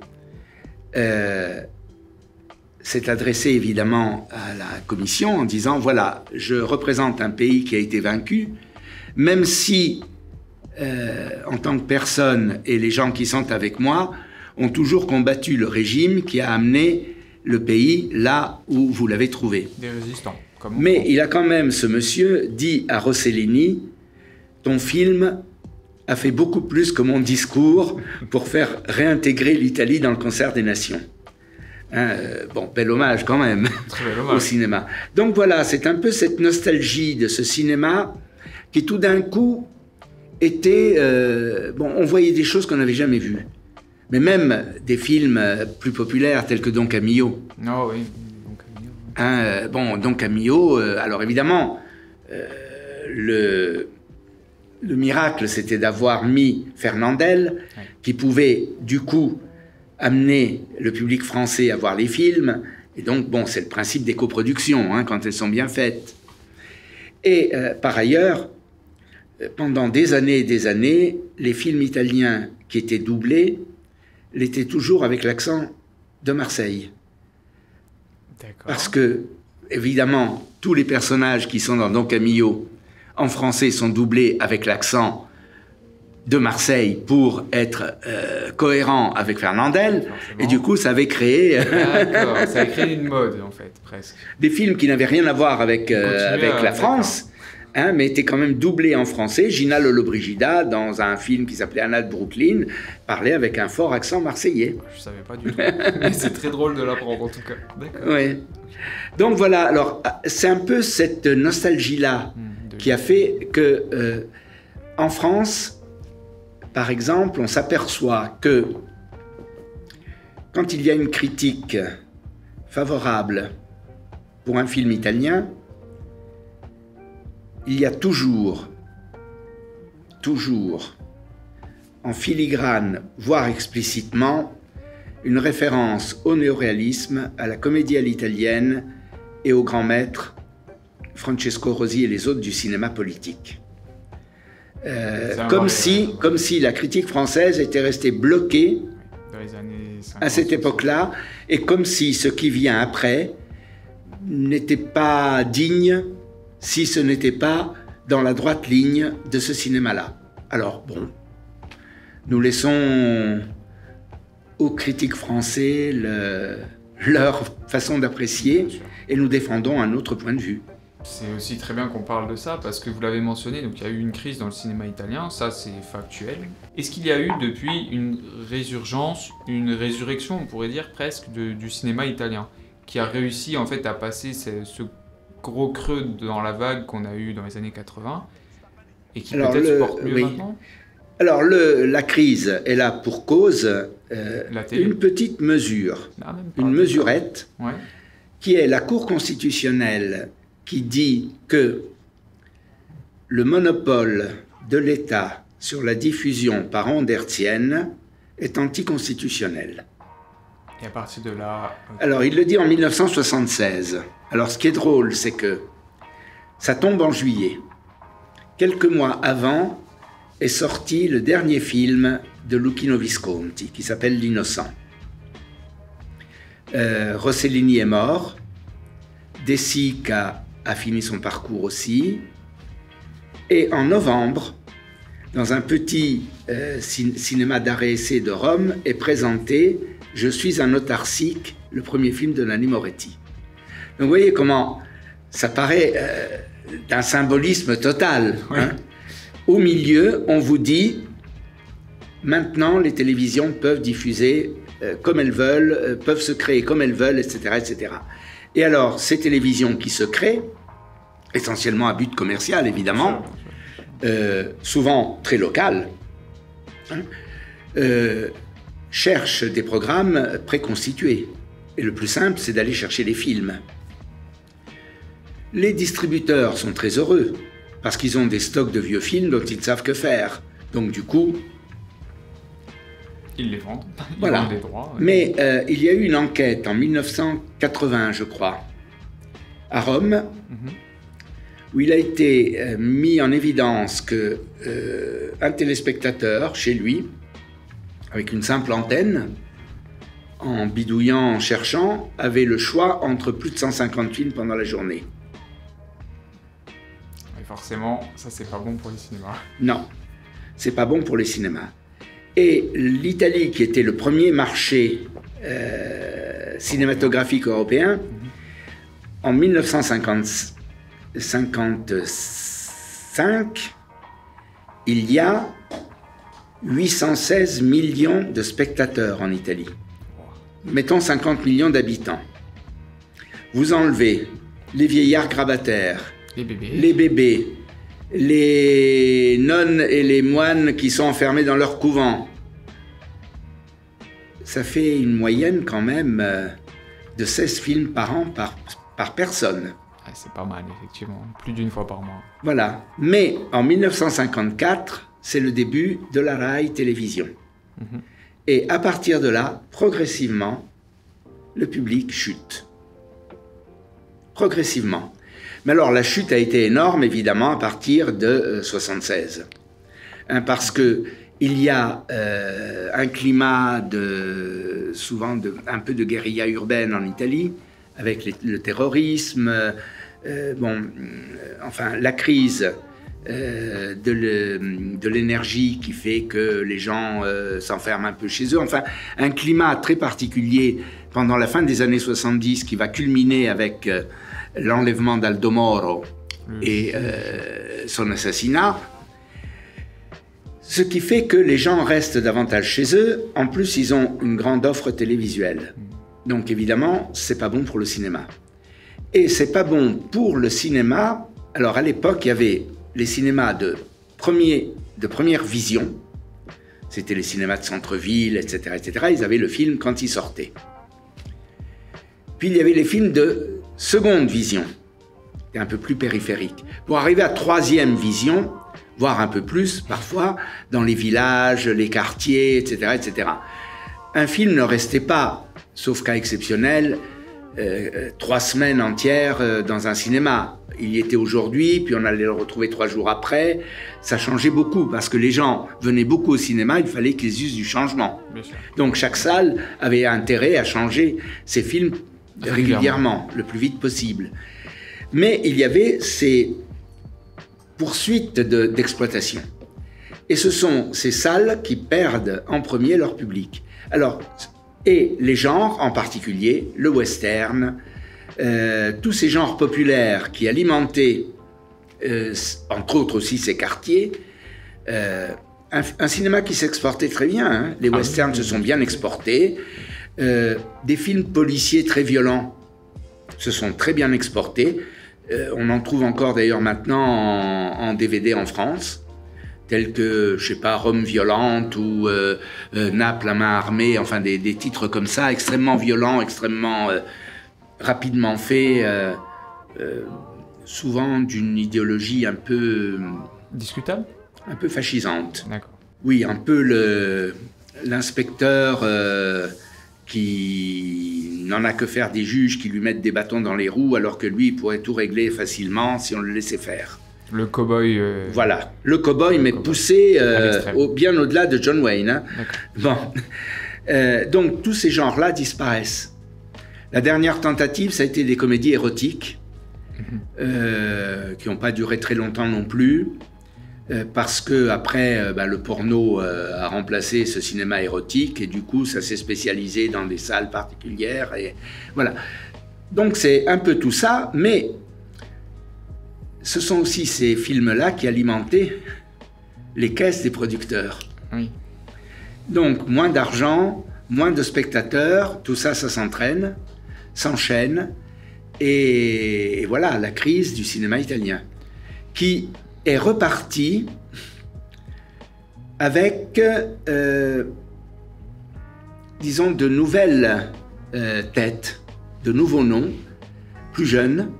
s'est adressé évidemment à la commission en disant « Voilà, je représente un pays qui a été vaincu, même si, en tant que personne et les gens qui sont avec moi, ont toujours combattu le régime qui a amené le pays là où vous l'avez trouvé. » Des résistants. Mais il a quand même, ce monsieur, dit à Rossellini « Ton film a fait beaucoup plus que mon discours pour faire réintégrer l'Italie dans le concert des nations. » Bon, bel hommage quand même au cinéma. Donc voilà, c'est un peu cette nostalgie de ce cinéma qui tout d'un coup était... bon, on voyait des choses qu'on n'avait jamais vues. Mais même des films plus populaires tels que Don Camillo. Oh oui, Don Camillo. Bon, Don Camillo, alors évidemment, le miracle, c'était d'avoir mis Fernandel, qui pouvait du coup amener le public français à voir les films. Et donc, bon, c'est le principe des coproductions, hein, quand elles sont bien faites. Et par ailleurs, pendant des années, les films italiens qui étaient doublés l'étaient toujours avec l'accent de Marseille. Parce que, évidemment, tous les personnages qui sont dans Don Camillo, en français, sont doublés avec l'accent de Marseille pour être cohérent avec Fernandel, et du coup ça avait créé... D'accord, ça a créé une mode en fait, presque. Des films qui n'avaient rien à voir avec la France, hein, mais étaient quand même doublés en français. Gina Lollobrigida, dans un film qui s'appelait Anna de Brooklyn, parlait avec un fort accent marseillais. Je savais pas du tout, mais c'est très drôle de l'apprendre en tout cas. D'accord. Ouais. Donc voilà, alors c'est un peu cette nostalgie-là qui a fait que en France... Par exemple, on s'aperçoit que quand il y a une critique favorable pour un film italien, il y a toujours, en filigrane, voire explicitement, une référence au néoréalisme, à la comédie à l'italienne et au grand maître Francesco Rosi et les autres du cinéma politique. Comme si la critique française était restée bloquée dans les années 50, à cette époque-là, et comme si ce qui vient après n'était pas digne si ce n'était pas dans la droite ligne de ce cinéma-là. Alors bon, nous laissons aux critiques français leur façon d'apprécier et nous défendons un autre point de vue. C'est aussi très bien qu'on parle de ça, parce que vous l'avez mentionné, donc il y a eu une crise dans le cinéma italien, ça c'est factuel. Est-ce qu'il y a eu depuis une résurgence, une résurrection, on pourrait dire presque, du cinéma italien, qui a réussi en fait à passer ce gros creux dans la vague qu'on a eu dans les années 80, et qui peut-être se porte mieux maintenant? Alors la crise est là pour cause une petite mesure, une mesurette, qui est la Cour constitutionnelle qui dit que le monopole de l'État sur la diffusion par ondes hertziennes est anticonstitutionnel. Et à partir de là... Alors, il le dit en 1976. Alors, ce qui est drôle, c'est que ça tombe en juillet. Quelques mois avant est sorti le dernier film de Luchino Visconti, qui s'appelle L'Innocent. Rossellini est mort. De Sica a fini son parcours aussi. Et en novembre, dans un petit cinéma d'arrêt-essai de Rome, est présenté « Je suis un autarcique », le premier film de Nanni Moretti. Donc vous voyez comment ça paraît d'un symbolisme total. Hein. Au milieu, on vous dit « Maintenant, les télévisions peuvent diffuser comme elles veulent, peuvent se créer comme elles veulent, etc. etc. » Et alors, ces télévisions qui se créent, essentiellement à but commercial, évidemment, souvent très local, hein, cherchent des programmes préconstitués. Et le plus simple, c'est d'aller chercher les films. Les distributeurs sont très heureux, parce qu'ils ont des stocks de vieux films dont ils ne savent que faire. Donc du coup... Ils les vendent, ils voilà. vendent des droits. Mais il y a eu une enquête en 1980, je crois, à Rome, où il a été mis en évidence qu'un téléspectateur, chez lui, avec une simple antenne, en bidouillant, en cherchant, avait le choix entre plus de 150 films pendant la journée. Et forcément, ça c'est pas bon pour les cinémas. Non, c'est pas bon pour les cinémas. Et l'Italie, qui était le premier marché cinématographique européen, en 1955, il y a 816 millions de spectateurs en Italie. Mettons 50 millions d'habitants. Vous enlevez les vieillards grabataires, les bébés, les nonnes et les moines qui sont enfermés dans leur couvent. Ça fait une moyenne quand même de 16 films par an par personne. Ah, c'est pas mal, effectivement. Plus d'une fois par mois. Voilà. Mais en 1954, c'est le début de la Rai Télévision. Et à partir de là, progressivement, le public chute. Progressivement. Mais alors, la chute a été énorme, évidemment, à partir de 76. Parce que il y a un climat souvent un peu de guérilla urbaine en Italie, avec le terrorisme, enfin, la crise de l'énergie qui fait que les gens s'enferment un peu chez eux. Enfin, un climat très particulier pendant la fin des années 70 qui va culminer avec l'enlèvement d'Aldo Moro et son assassinat. Ce qui fait que les gens restent davantage chez eux. En plus, ils ont une grande offre télévisuelle. Donc évidemment, c'est pas bon pour le cinéma. Et c'est pas bon pour le cinéma. Alors à l'époque, il y avait les cinémas de première vision. C'était les cinémas de centre-ville, etc., etc. Ils avaient le film quand il sortait. Puis il y avait les films de seconde vision, un peu plus périphériques. Pour arriver à troisième vision, voire un peu plus parfois, dans les villages, les quartiers, etc., etc. Un film ne restait pas, sauf cas exceptionnel, 3 semaines entières dans un cinéma. Il y était aujourd'hui, puis on allait le retrouver 3 jours après. Ça changeait beaucoup, parce que les gens venaient beaucoup au cinéma, il fallait qu'ils usent du changement. Donc chaque salle avait intérêt à changer ses films régulièrement, le plus vite possible. Mais il y avait ces poursuites d'exploitation. Et ce sont ces salles qui perdent en premier leur public. Alors, et les genres en particulier, le western, tous ces genres populaires qui alimentaient, entre autres aussi ces quartiers, un cinéma qui s'exportait très bien, hein. Les westerns se sont bien exportés, des films policiers très violents se sont très bien exportés, on en trouve encore d'ailleurs maintenant en DVD en France, tels que, je sais pas, Rome violente ou Naples à main armée, enfin des titres comme ça, extrêmement violents, extrêmement rapidement faits, souvent d'une idéologie un peu... discutable ? Un peu fascisante. D'accord. Oui, un peu l'inspecteur qui n'en a que faire des juges qui lui mettent des bâtons dans les roues, alors que lui, il pourrait tout régler facilement si on le laissait faire. Le cow-boy... Voilà, le cow-boy, mais poussé bien au-delà de John Wayne. Hein. Bon. Donc, tous ces genres-là disparaissent. La dernière tentative, ça a été des comédies érotiques, qui n'ont pas duré très longtemps non plus, parce que après, le porno a remplacé ce cinéma érotique, et du coup, ça s'est spécialisé dans des salles particulières, et voilà. Donc, c'est un peu tout ça, mais ce sont aussi ces films-là qui alimentaient les caisses des producteurs. Oui. Donc, moins d'argent, moins de spectateurs, tout ça, ça s'entraîne, s'enchaîne, et voilà, la crise du cinéma italien, qui est repartie avec, disons, de nouvelles têtes, de nouveaux noms, plus jeunes.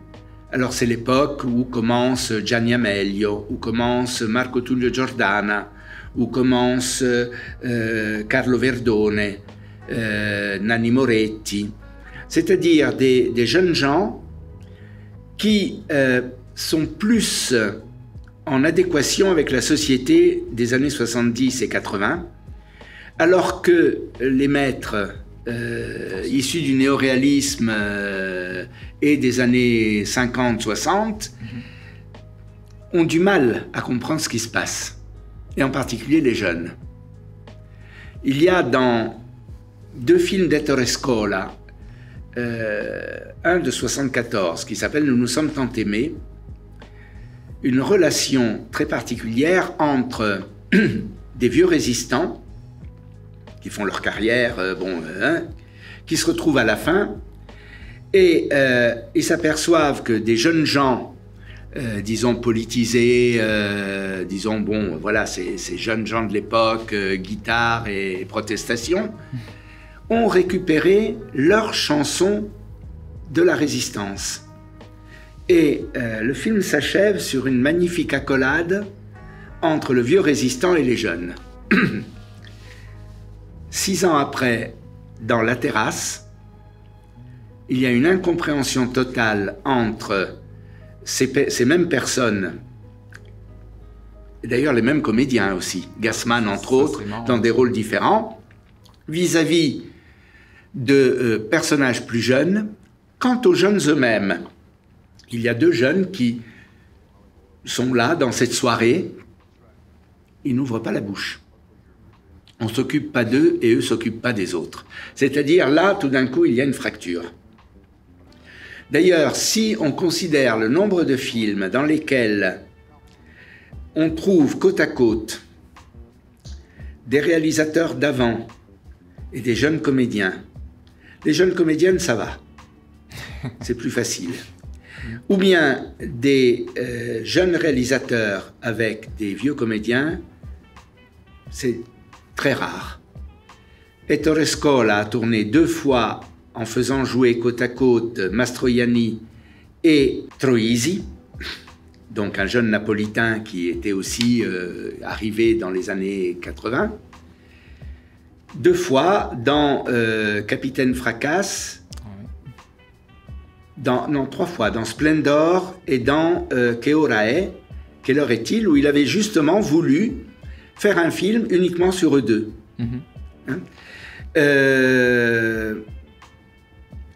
Alors c'est l'époque où commence Gianni Amelio, où commence Marco Tullio Giordana, où commence Carlo Verdone, Nanni Moretti, c'est-à-dire des jeunes gens qui sont plus en adéquation avec la société des années 70 et 80, alors que les maîtres issus du néoréalisme et des années 50-60 ont du mal à comprendre ce qui se passe, et en particulier les jeunes. Il y a dans 2 films d'Ettore Scola, un de 74 qui s'appelle « Nous nous sommes tant aimés », une relation très particulière entre des vieux résistants qui font leur carrière, qui se retrouvent à la fin et ils s'aperçoivent que des jeunes gens, disons politisés, disons voilà, ces jeunes gens de l'époque, guitare et protestation, ont récupéré leurs chansons de la résistance. Et le film s'achève sur une magnifique accolade entre le vieux résistant et les jeunes. 6 ans après, dans La Terrasse, il y a une incompréhension totale entre ces mêmes personnes, et d'ailleurs les mêmes comédiens aussi, Gassman entre autres, dans des rôles différents, vis-à-vis de personnages plus jeunes. Quant aux jeunes eux-mêmes, il y a 2 jeunes qui sont là dans cette soirée, ils n'ouvrent pas la bouche. On ne s'occupe pas d'eux et eux ne s'occupent pas des autres. C'est-à-dire là, tout d'un coup, il y a une fracture. D'ailleurs, si on considère le nombre de films dans lesquels on trouve côte à côte des réalisateurs d'avant et des jeunes comédiens, les jeunes comédiennes, ça va. C'est plus facile. Ou bien des jeunes réalisateurs avec des vieux comédiens, c'est très rare. Ettore Scola a tourné 2 fois en faisant jouer côte à côte Mastroianni et Troisi, donc un jeune napolitain qui était aussi arrivé dans les années 80. 2 fois dans Capitaine Fracasse, non, 3 fois, dans Splendor et dans Che ora è, quelle heure est-il, où il avait justement voulu faire un film uniquement sur eux 2.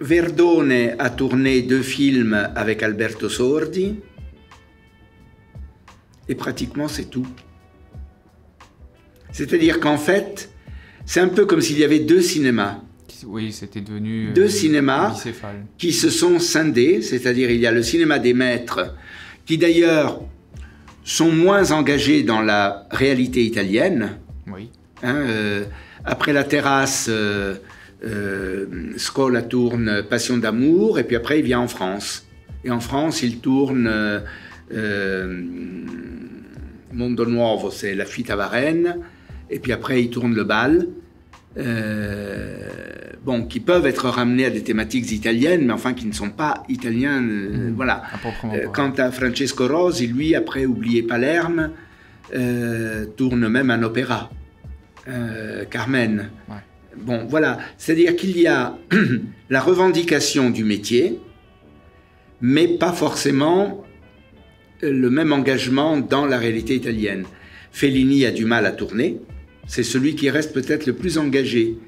Verdone a tourné 2 films avec Alberto Sordi, et pratiquement c'est tout. C'est-à-dire qu'en fait, c'est un peu comme s'il y avait 2 cinémas. Oui, c'était devenu 2 cinémas bicéphale, qui se sont scindés, c'est-à-dire il y a le cinéma des maîtres, qui d'ailleurs sont moins engagés dans la réalité italienne. Oui. Après La Terrasse, Scola tourne Passion d'amour, et puis après il vient en France. Et en France, il tourne Mondo Nuovo, c'est La fuite à Varennes, et puis après il tourne Le Bal. Qui peuvent être ramenés à des thématiques italiennes, mais enfin qui ne sont pas italiens. Voilà. Quant à Francesco Rosi, lui, après Oubliez Palerme, tourne même un opéra, Carmen. Ouais. Bon, voilà. C'est-à-dire qu'il y a la revendication du métier, mais pas forcément le même engagement dans la réalité italienne. Fellini a du mal à tourner. C'est celui qui reste peut-être le plus engagé,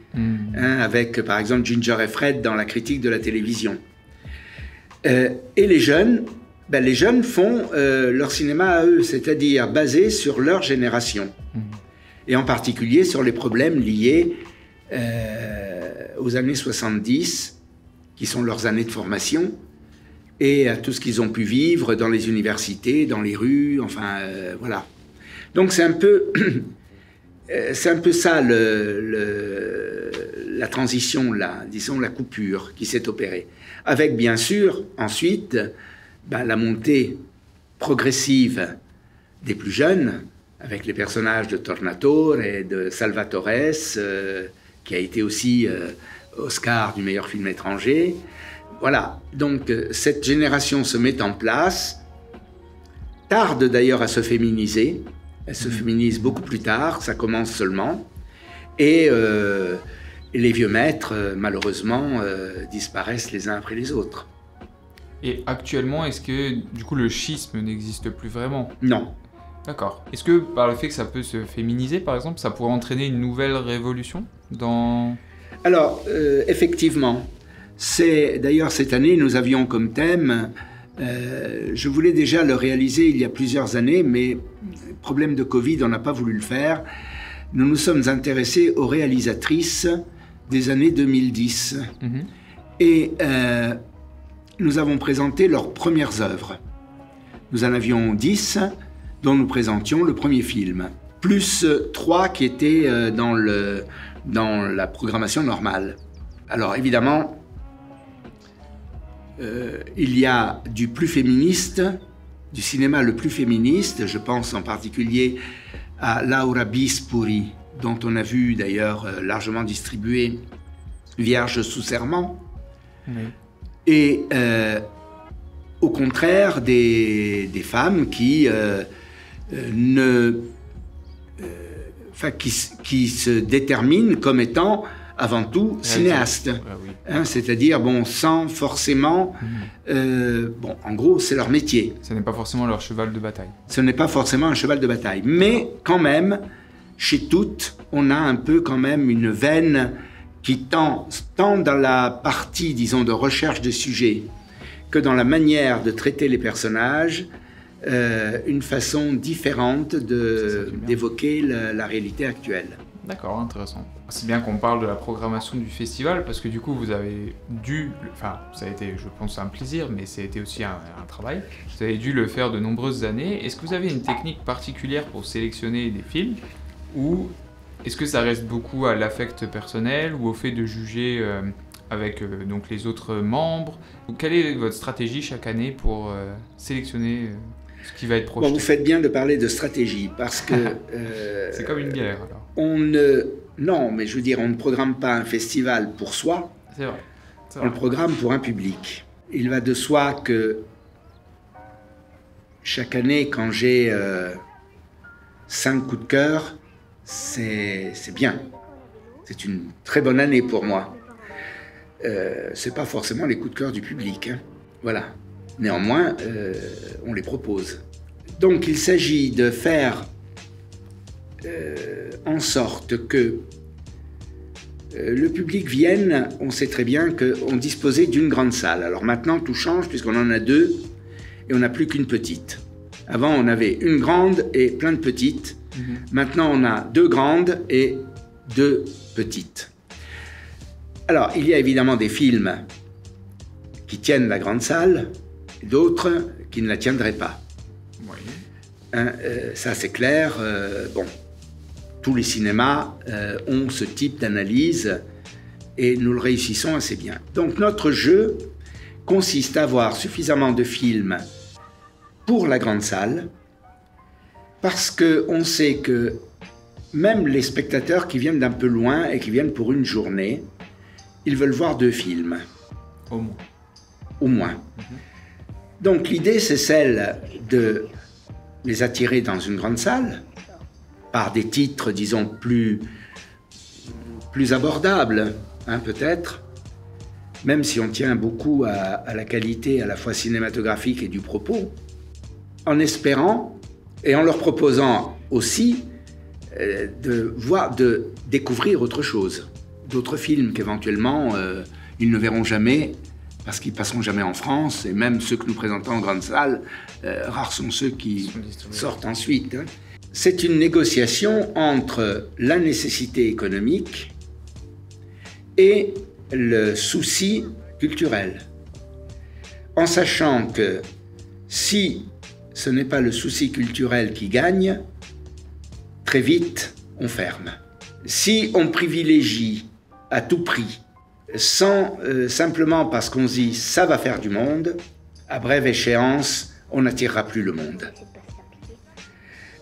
avec par exemple Ginger et Fred dans la critique de la télévision. Et les jeunes font leur cinéma à eux, c'est-à-dire basé sur leur génération, et en particulier sur les problèmes liés aux années 70, qui sont leurs années de formation, et à tout ce qu'ils ont pu vivre dans les universités, dans les rues, enfin voilà. Donc c'est un peu... C'est un peu ça la transition, disons la coupure qui s'est opérée. Avec bien sûr ensuite la montée progressive des plus jeunes, avec les personnages de Tornatore et de Salvatore, qui a été aussi Oscar du meilleur film étranger. Voilà, donc cette génération se met en place, tarde d'ailleurs à se féminiser, elle se féminise beaucoup plus tard, ça commence seulement, et les vieux maîtres, malheureusement, disparaissent les uns après les autres. Et actuellement, est-ce que du coup le schisme n'existe plus vraiment? Non. D'accord. Est-ce que par le fait que ça peut se féminiser, par exemple, ça pourrait entraîner une nouvelle révolution dans... Alors, effectivement, d'ailleurs cette année, nous avions comme thème, je voulais déjà le réaliser il y a plusieurs années, mais problème de Covid, on n'a pas voulu le faire. Nous nous sommes intéressés aux réalisatrices des années 2010. Et nous avons présenté leurs premières œuvres. Nous en avions 10, dont nous présentions le premier film, plus 3 qui étaient dans la programmation normale. Alors évidemment, il y a du plus féministe, du cinéma le plus féministe, je pense en particulier à Laura Bispuri, dont on a vu d'ailleurs largement distribué Vierge sous serment. Oui. Et au contraire des femmes qui qui se déterminent comme étant avant tout cinéastes, oui. C'est-à-dire bon, sans forcément, bon, en gros, c'est leur métier. Ce n'est pas forcément leur cheval de bataille. Ce n'est pas forcément un cheval de bataille, mais quand même, chez toutes, on a un peu quand même une veine qui tant dans la partie, disons, de recherche de sujets que dans la manière de traiter les personnages, une façon différente d'évoquer la réalité actuelle. D'accord, intéressant. C'est bien qu'on parle de la programmation du festival, parce que du coup, vous avez dû... Enfin, ça a été, je pense, un plaisir, mais ça a été aussi un travail. Vous avez dû le faire de nombreuses années. Est-ce que vous avez une technique particulière pour sélectionner des films, ou est-ce que ça reste beaucoup à l'affect personnel, ou au fait de juger avec donc les autres membres? Quelle est votre stratégie chaque année pour sélectionner ce qui va être projeté? Bon, vous faites bien de parler de stratégie, parce que... c'est comme une guerre, alors. Non, mais je veux dire, on ne programme pas un festival pour soi. C'est vrai. On le programme pour un public. Il va de soi que chaque année, quand j'ai 5 coups de cœur, c'est bien. C'est une très bonne année pour moi. C'est pas forcément les coups de cœur du public, hein. Voilà. Néanmoins, on les propose. Donc, il s'agit de faire en sorte que le public vienne. On sait très bien qu'on disposait d'une grande salle. Alors maintenant, tout change puisqu'on en a 2 et on n'a plus qu'une petite. Avant, on avait une grande et plein de petites. Maintenant, on a 2 grandes et 2 petites. Alors, il y a évidemment des films qui tiennent la grande salle, et d'autres qui ne la tiendraient pas. Oui. Hein, ça, c'est clair. Bon, tous les cinémas ont ce type d'analyse et nous le réussissons assez bien. Donc, notre jeu consiste à avoir suffisamment de films pour la grande salle, parce qu'on sait que même les spectateurs qui viennent d'un peu loin et qui viennent pour une journée, ils veulent voir 2 films. Au moins. Au moins. Donc l'idée, c'est celle de les attirer dans une grande salle, par des titres, disons, plus abordables, hein, peut-être, même si on tient beaucoup à la qualité à la fois cinématographique et du propos, en espérant et en leur proposant aussi de découvrir autre chose, d'autres films qu'éventuellement ils ne verront jamais parce qu'ils passeront jamais en France, et même ceux que nous présentons en grande salle, rares sont ceux qui sortent ensuite. Hein. C'est une négociation entre la nécessité économique et le souci culturel, en sachant que si ce n'est pas le souci culturel qui gagne, très vite, on ferme. Si on privilégie à tout prix, sans simplement parce qu'on se dit « ça va faire du monde », à brève échéance, on n'attirera plus le monde.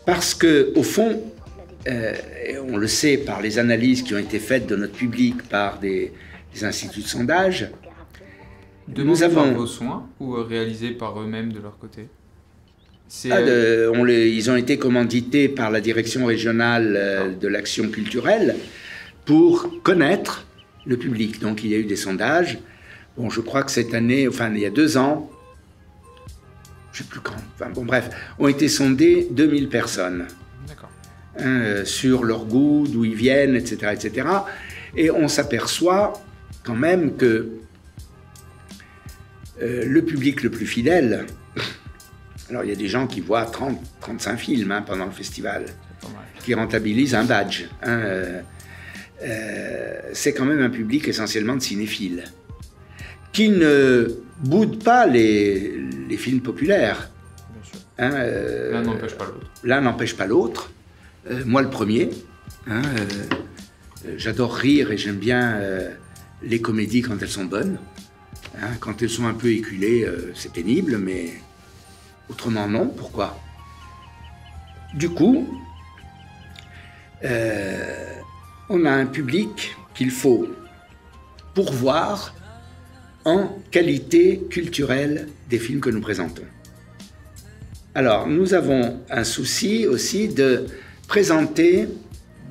Parce qu'au fond, et on le sait par les analyses qui ont été faites de notre public par des des instituts de sondage. Demandés par vos soins ou réalisés par eux-mêmes de leur côté? Ils ont été commandités par la direction régionale de l'action culturelle pour connaître le public. Donc il y a eu des sondages. Bon, je crois que cette année, enfin il y a 2 ans, je ne sais plus quand, enfin bon bref, ont été sondées 2000 personnes. D'accord. Sur leur goût, d'où ils viennent, etc., etc. Et on s'aperçoit quand même que le public le plus fidèle, alors il y a des gens qui voient 30, 35 films pendant le festival, qui rentabilisent un badge. C'est quand même un public essentiellement de cinéphiles, qui ne boudent pas les films populaires. L'un n'empêche pas l'autre. L'un n'empêche pas l'autre. Moi le premier. J'adore rire et j'aime bien les comédies quand elles sont bonnes. Quand elles sont un peu éculées, c'est pénible, mais autrement non. Pourquoi? Du coup, on a un public qu'il faut pourvoir en qualité culturelle des films que nous présentons. Alors, nous avons un souci aussi de présenter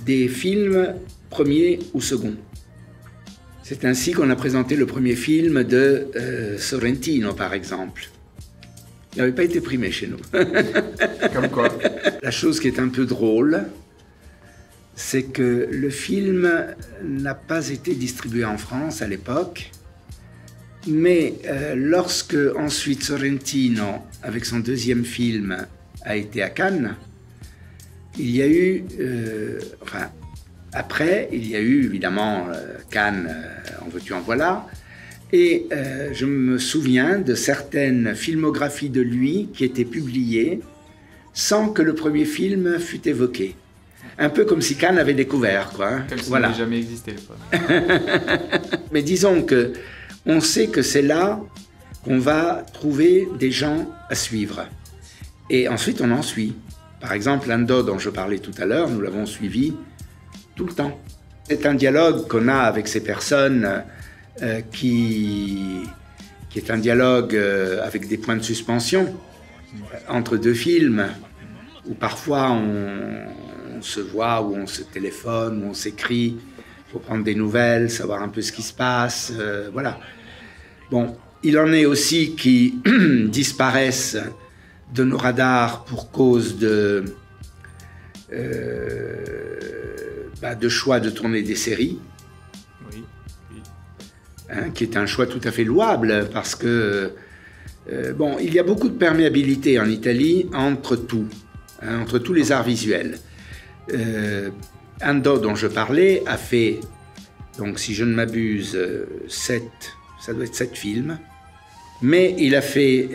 des films premiers ou seconds. C'est ainsi qu'on a présenté le premier film de Sorrentino, par exemple. Il n'avait pas été primé chez nous. Comme quoi? La chose qui est un peu drôle, c'est que le film n'a pas été distribué en France à l'époque, mais lorsque ensuite Sorrentino, avec son deuxième film, a été à Cannes, il y a eu, après, il y a eu évidemment Cannes, en veux-tu en voilà, et je me souviens de certaines filmographies de lui qui étaient publiées sans que le premier film fût évoqué. Un peu comme si Cannes avait découvert, quoi. Comme s'il n'avait jamais existé. Mais disons que on sait que c'est là qu'on va trouver des gens à suivre. Et ensuite, on en suit. Par exemple, Lando, dont je parlais tout à l'heure, nous l'avons suivi tout le temps. C'est un dialogue qu'on a avec ces personnes qui est un dialogue avec des points de suspension entre deux films, où parfois on se voit, où on se téléphone, où on s'écrit pour prendre des nouvelles, savoir un peu ce qui se passe, voilà. Bon, il en est aussi qui disparaissent de nos radars pour cause de choix de tourner des séries, oui. Qui est un choix tout à fait louable parce que il y a beaucoup de perméabilité en Italie entre tout, entre tous les arts visuels. Ando, dont je parlais, a fait, donc si je ne m'abuse, 7 films, mais il a fait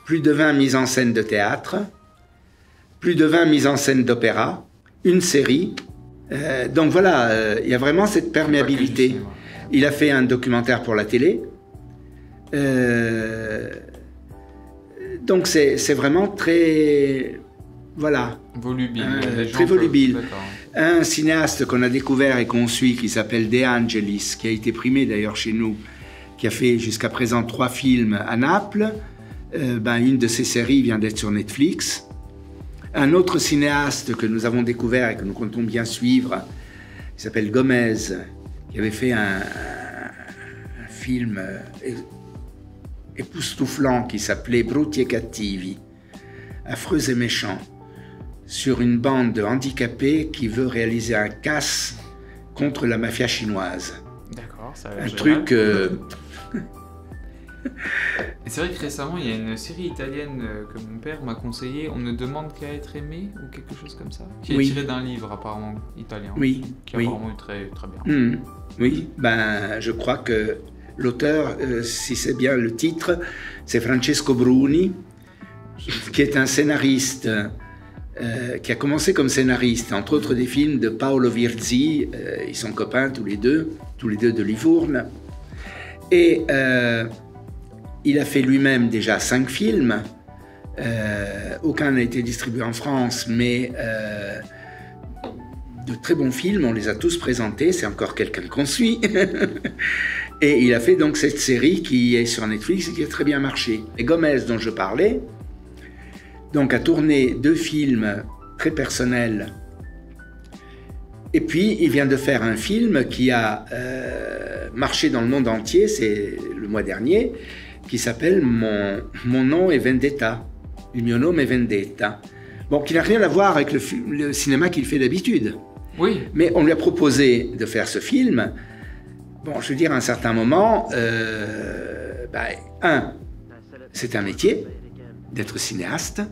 plus de 20 mises en scène de théâtre, plus de 20 mises en scène d'opéra, une série. Donc voilà, il y a vraiment cette perméabilité. Il a fait un documentaire pour la télé. Donc c'est vraiment très... Voilà. Volubile. Très volubile. Un cinéaste qu'on a découvert et qu'on suit, qui s'appelle De Angelis, qui a été primé d'ailleurs chez nous, qui a fait jusqu'à présent 3 films à Naples. Une de ses séries vient d'être sur Netflix. Un autre cinéaste que nous avons découvert et que nous comptons bien suivre, qui s'appelle Gomez, qui avait fait un film époustouflant qui s'appelait Brutti e Cattivi, affreux et méchant, sur une bande de handicapés qui veut réaliser un casse contre la mafia chinoise. D'accord, ça un truc... Et c'est vrai que récemment, il y a une série italienne que mon père m'a conseillé, On ne demande qu'à être aimé, ou quelque chose comme ça, qui est tiré d'un livre apparemment italien, qui apparemment est très, très bien. Oui, je crois que l'auteur, si c'est bien le titre, c'est Francesco Bruni, qui est un scénariste qui a commencé comme scénariste, entre autres des films de Paolo Virzi, ils sont copains tous les deux de Livourne, et il a fait lui-même déjà 5 films, aucun n'a été distribué en France, mais de très bons films, on les a tous présentés, c'est encore quelqu'un qu'on suit. Et il a fait donc cette série qui est sur Netflix et qui a très bien marché. Et Gomez, dont je parlais, donc a tourné 2 films très personnels. Et puis, il vient de faire un film qui a marché dans le monde entier, c'est le mois dernier, qui s'appelle Mon nom est Vendetta. Il mio nome è Vendetta. Bon, qui n'a rien à voir avec le cinéma qu'il fait d'habitude. Oui. Mais on lui a proposé de faire ce film. Bon, je veux dire, à un certain moment, c'est un métier d'être cinéaste,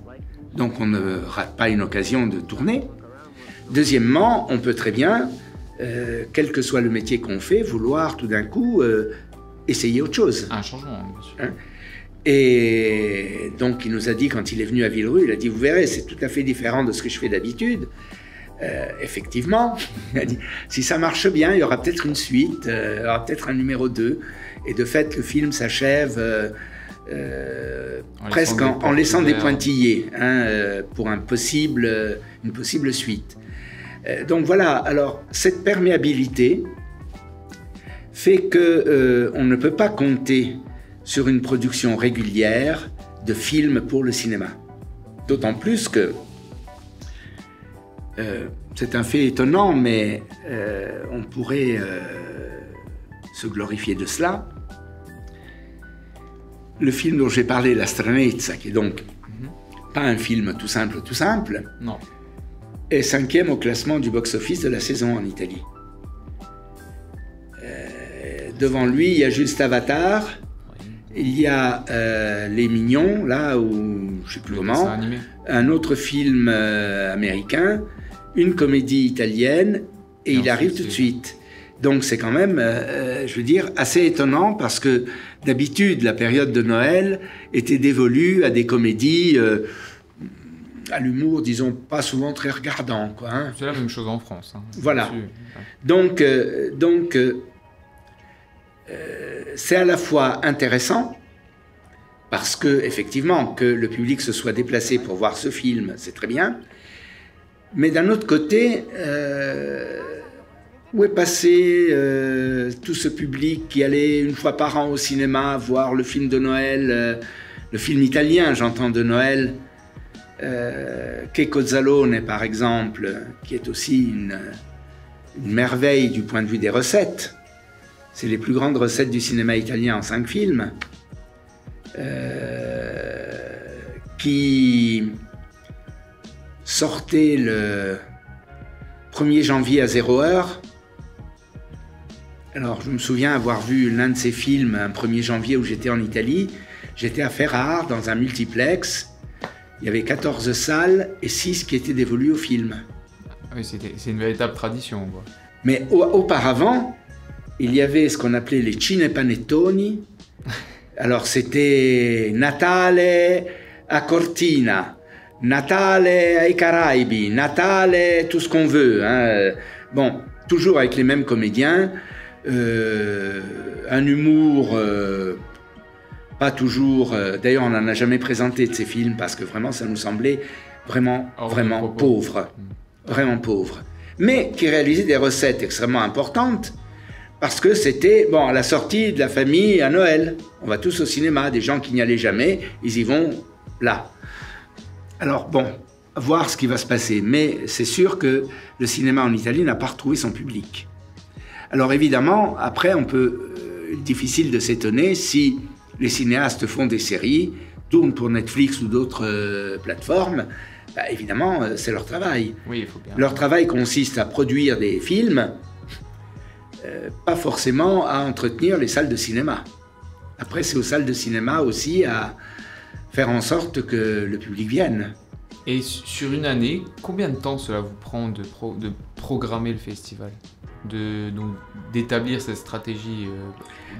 donc on ne rate pas une occasion de tourner. Deuxièmement, on peut très bien, quel que soit le métier qu'on fait, vouloir tout d'un coup essayer autre chose. Un changement, bien sûr. Hein? Et donc, il nous a dit, quand il est venu à Villerue, il a dit, vous verrez, c'est tout à fait différent de ce que je fais d'habitude. Effectivement, il a dit, si ça marche bien, il y aura peut-être une suite, il y aura peut-être un numéro 2. Et de fait, le film s'achève presque en laissant des pointillés pour une possible suite. Donc voilà, alors cette perméabilité fait qu'on ne peut pas compter sur une production régulière de films pour le cinéma. D'autant plus que c'est un fait étonnant, mais on pourrait se glorifier de cela. Le film dont j'ai parlé, La Stranezza, qui est donc pas un film tout simple, non, est 5e au classement du box-office de la saison en Italie. Devant lui, il y a juste Avatar, il y a Les Mignons, là où, je ne sais plus comment, un autre film américain, une comédie italienne, et il arrive tout de suite. Donc c'est quand même, je veux dire, assez étonnant parce que d'habitude, la période de Noël était dévolue à des comédies à l'humour, disons, pas souvent très regardant, quoi. Hein. C'est la même chose en France. Hein. Voilà. Donc c'est à la fois intéressant parce que, effectivement, que le public se soit déplacé pour voir ce film, c'est très bien. Mais d'un autre côté, où est passé tout ce public qui allait une fois par an au cinéma voir le film de Noël, le film italien, j'entends, de Noël, Che Cozzalone, par exemple, qui est aussi une merveille du point de vue des recettes. C'est les plus grandes recettes du cinéma italien en 5 films, qui sortait le 1er janvier à 0h. Alors, je me souviens avoir vu l'un de ces films un 1er janvier où j'étais en Italie. J'étais à Ferrare, dans un multiplex. Il y avait 14 salles et 6 qui étaient dévolues au film. Oui, c'est une véritable tradition, quoi. Mais auparavant, il y avait ce qu'on appelait les cinepanettoni. Alors, c'était Natale à Cortina, Natale ai Caraibi, Natale, tout ce qu'on veut. Hein. Bon, toujours avec les mêmes comédiens. Un humour pas toujours... D'ailleurs, on n'en a jamais présenté de ces films parce que vraiment, ça nous semblait vraiment pauvre. Vraiment pauvre. Mais qui réalisait des recettes extrêmement importantes parce que c'était, bon, à la sortie de la famille à Noël. On va tous au cinéma, des gens qui n'y allaient jamais, ils y vont là. Alors, bon, voir ce qui va se passer. Mais c'est sûr que le cinéma en Italie n'a pas retrouvé son public. Alors évidemment, après, difficile de s'étonner si les cinéastes font des séries, tournent pour Netflix ou d'autres plateformes, bah, évidemment, c'est leur travail. Oui, il faut bien. Leur travail consiste à produire des films, pas forcément à entretenir les salles de cinéma. Après, c'est aux salles de cinéma aussi à faire en sorte que le public vienne. Et sur une année, combien de temps cela vous prend de programmer le festival, d'établir cette stratégie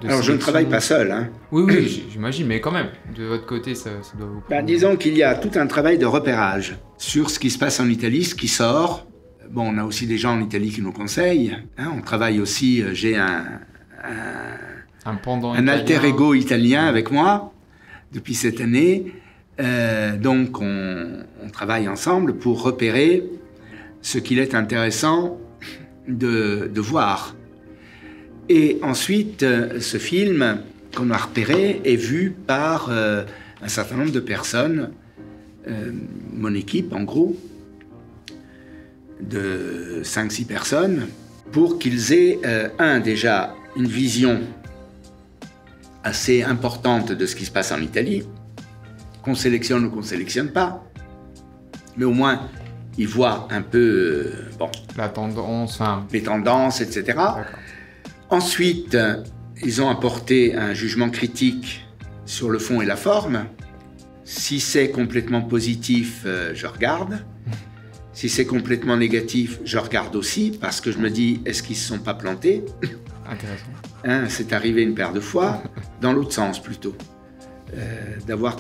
de Alors, je ne travaille pas seul. Hein. Oui, j'imagine, mais quand même, de votre côté, ça doit vous prendre... Disons qu'il y a tout un travail de repérage sur ce qui se passe en Italie, ce qui sort. Bon, on a aussi des gens en Italie qui nous conseillent. Hein, on travaille aussi, j'ai un alter ego italien avec moi depuis cette année. Donc, on travaille ensemble pour repérer ce qu'il est intéressant de voir. Et ensuite, ce film qu'on a repéré est vu par un certain nombre de personnes, mon équipe en gros, de 5-6 personnes, pour qu'ils aient, déjà une vision assez importante de ce qui se passe en Italie, qu'on sélectionne ou qu'on ne sélectionne pas, mais au moins ils voient un peu La tendance, les tendances, etc. Ensuite, ils ont apporté un jugement critique sur le fond et la forme. Si c'est complètement positif, je regarde. Si c'est complètement négatif, je regarde aussi, parce que je me dis, est-ce qu'ils ne se sont pas plantés? Intéressant. C'est arrivé une paire de fois, dans l'autre sens plutôt. D'être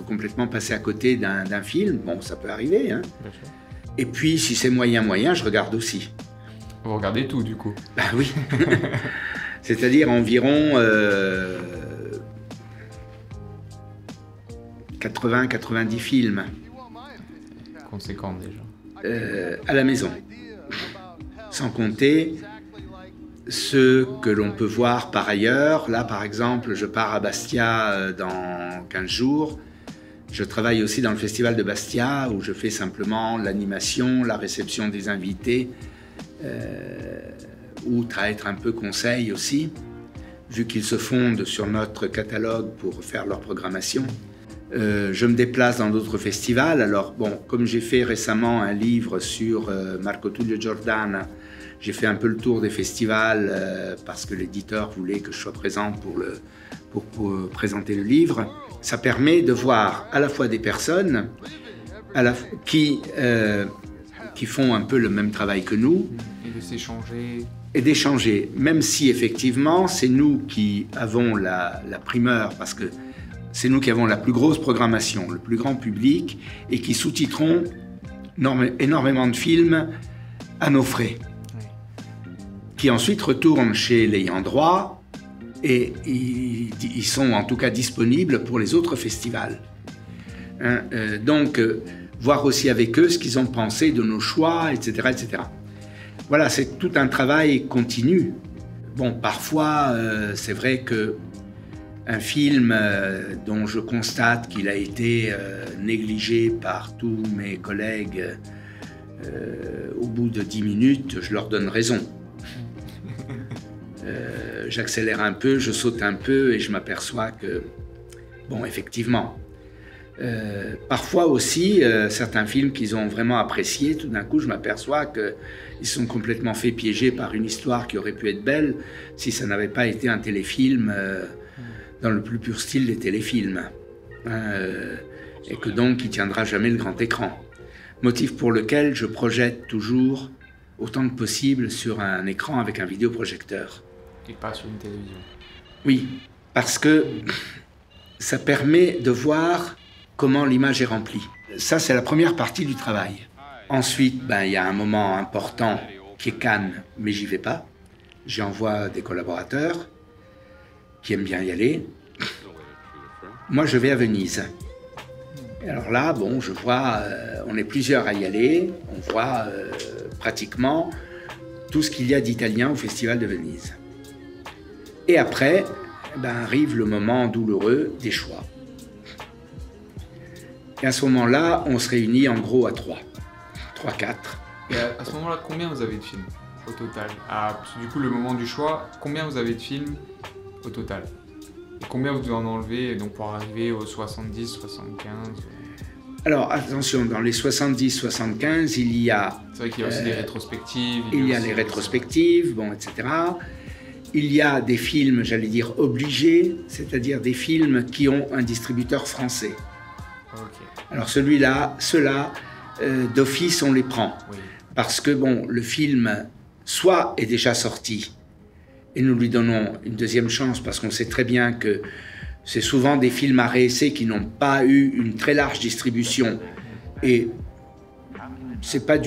complètement passé à côté d'un film, bon, ça peut arriver. Et puis, si c'est moyen, je regarde aussi. Vous regardez tout, du coup? Bah oui. C'est-à-dire environ 80-90 films. Conséquent, déjà. À la maison. Sans compter ceux que l'on peut voir par ailleurs. Là, par exemple, je pars à Bastia dans 15 jours. Je travaille aussi dans le festival de Bastia, où je fais simplement l'animation, la réception des invités, outre à être un peu conseil aussi, vu qu'ils se fondent sur notre catalogue pour faire leur programmation. Je me déplace dans d'autres festivals. Alors, bon, comme j'ai fait récemment un livre sur Marco Tullio Giordana, j'ai fait un peu le tour des festivals parce que l'éditeur voulait que je sois présent pour présenter le livre. Ça permet de voir à la fois des personnes qui font un peu le même travail que nous. Et de s'échanger. Et d'échanger, même si effectivement c'est nous qui avons la primeur, parce que c'est nous qui avons la plus grosse programmation, le plus grand public, et qui sous-titrons énormément de films à nos frais, qui ensuite retournent chez l'ayant droit, et ils sont en tout cas disponibles pour les autres festivals. Donc, voir aussi avec eux ce qu'ils ont pensé de nos choix, etc., etc. Voilà, c'est tout un travail continu. Bon, parfois, c'est vrai que un film dont je constate qu'il a été négligé par tous mes collègues, au bout de 10 minutes, je leur donne raison. J'accélère un peu, je saute un peu et je m'aperçois que, bon, effectivement, parfois aussi, certains films qu'ils ont vraiment appréciés, tout d'un coup, je m'aperçois qu'ils sont complètement fait piéger par une histoire qui aurait pu être belle si ça n'avait pas été un téléfilm dans le plus pur style des téléfilms, et que donc il tiendra jamais le grand écran. Motif pour lequel je projette toujours autant que possible sur un écran avec un vidéoprojecteur. Et pas sur une télévision. Oui, parce que ça permet de voir comment l'image est remplie. Ça, c'est la première partie du travail. Ensuite, il y a un moment important qui est Cannes, mais j'y vais pas. J'y envoie des collaborateurs qui aiment bien y aller. Moi, je vais à Venise. Et alors là, bon, je vois, on est plusieurs à y aller. On voit pratiquement tout ce qu'il y a d'Italien au Festival de Venise. Et après, arrive le moment douloureux des choix. Et à ce moment-là, on se réunit en gros à 3, 4. Et à ce moment-là, combien vous avez de films au total? Du coup, le moment du choix, combien vous avez de films au total? Et combien vous devez en enlever donc, pour arriver aux 70, 75? Alors, attention, dans les 70, 75, il y a... C'est vrai qu'il y a aussi des rétrospectives. Il y a les rétrospectives, bon, etc. Il y a des films, j'allais dire, obligés, c'est-à-dire des films qui ont un distributeur français. Okay. Alors ceux-là, d'office, on les prend. Oui. Parce que, bon, le film, soit est déjà sorti, et nous lui donnons une deuxième chance, parce qu'on sait très bien que c'est souvent des films à réessai qui n'ont pas eu une très large distribution. Et c'est pas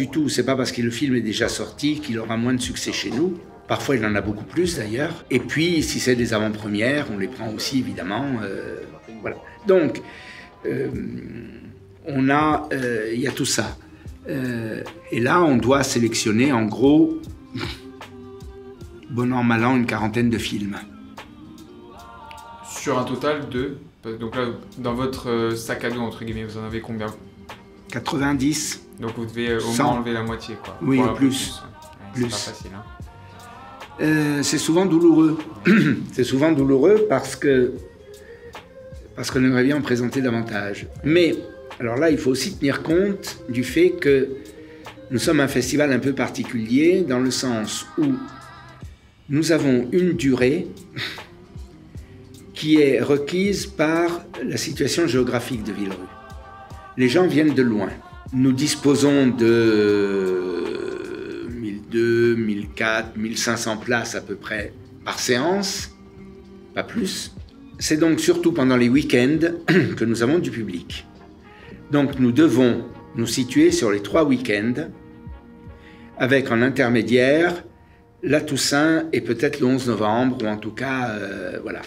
parce que le film est déjà sorti qu'il aura moins de succès chez nous. Parfois, il en a beaucoup plus d'ailleurs. Et puis, si c'est des avant-premières, on les prend aussi, évidemment. Voilà. Donc, il y a tout ça. Et là, on doit sélectionner en gros, bon an, mal an, une quarantaine de films. Sur un total de... Donc là, dans votre sac à dos, entre guillemets, vous en avez combien? 90. Donc vous devez au 100. moins enlever la moitié, quoi. Oui, Voilà, plus. C'est Plus. pas facile, hein. C'est souvent douloureux. C'est souvent douloureux parce qu'on aimerait bien en présenter davantage. Mais, alors là, il faut aussi tenir compte du fait que nous sommes un festival un peu particulier dans le sens où nous avons une durée qui est requise par la situation géographique de Villerue. Les gens viennent de loin. Nous disposons de 1200, 1400, 1500 places à peu près par séance, pas plus. C'est donc surtout pendant les week-ends que nous avons du public. Donc nous devons nous situer sur les 3 week-ends avec en intermédiaire la Toussaint et peut-être le 11 novembre, ou en tout cas, voilà.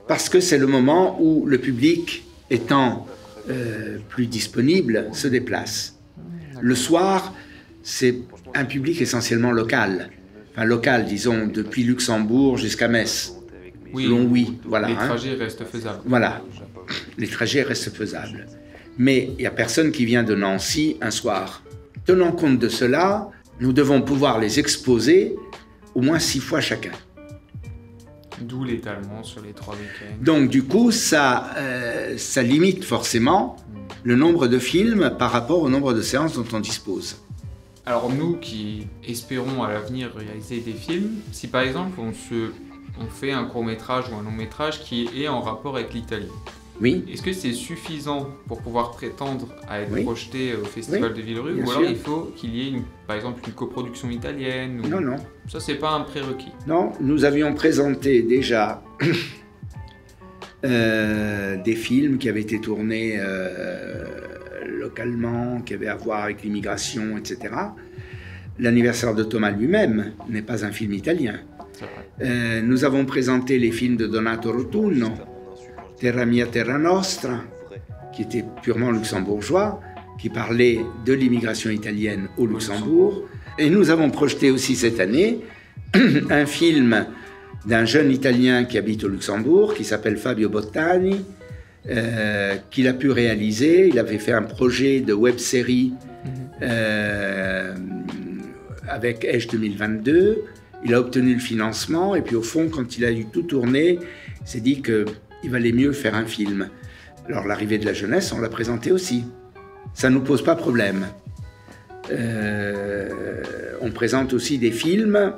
Parce que c'est le moment où le public, étant plus disponible, se déplace. Le soir, c'est un public essentiellement local. Enfin, local, disons, depuis Luxembourg jusqu'à Metz. Oui, Longwy, voilà. les trajets restent faisables. Voilà, les trajets restent faisables. Mais il n'y a personne qui vient de Nancy un soir. Tenant compte de cela, nous devons pouvoir les exposer au moins 6 fois chacun. D'où l'étalement sur les 3 week-ends. Donc du coup, ça limite forcément le nombre de films par rapport au nombre de séances dont on dispose. Alors nous qui espérons à l'avenir réaliser des films, si par exemple on fait un court-métrage ou un long-métrage qui est en rapport avec l'Italie, Oui, est-ce que c'est suffisant pour pouvoir prétendre à être Oui. projeté au Festival de Villerue, bien ou alors sûr. il faut qu'il y ait par exemple une coproduction italienne ou... non, non. Ça c'est pas un prérequis. Non, nous avions présenté déjà des films qui avaient été tournés localement, qui avaient à voir avec l'immigration, etc. L'anniversaire de Thomas lui-même n'est pas un film italien. C'est vrai. Nous avons présenté les films de Donato Rotunno, Terra Mia, Terra Nostra, qui était purement luxembourgeois, qui parlait de l'immigration italienne au Luxembourg. Et nous avons projeté aussi cette année un film d'un jeune Italien qui habite au Luxembourg, qui s'appelle Fabio Bottani, qu'il a pu réaliser. Il avait fait un projet de web-série avec Edge 2022. Il a obtenu le financement et puis au fond, quand il a eu tout tourné, il s'est dit qu'il valait mieux faire un film. Alors l'arrivée de la jeunesse, on l'a présenté aussi. Ça ne nous pose pas problème. On présente aussi des films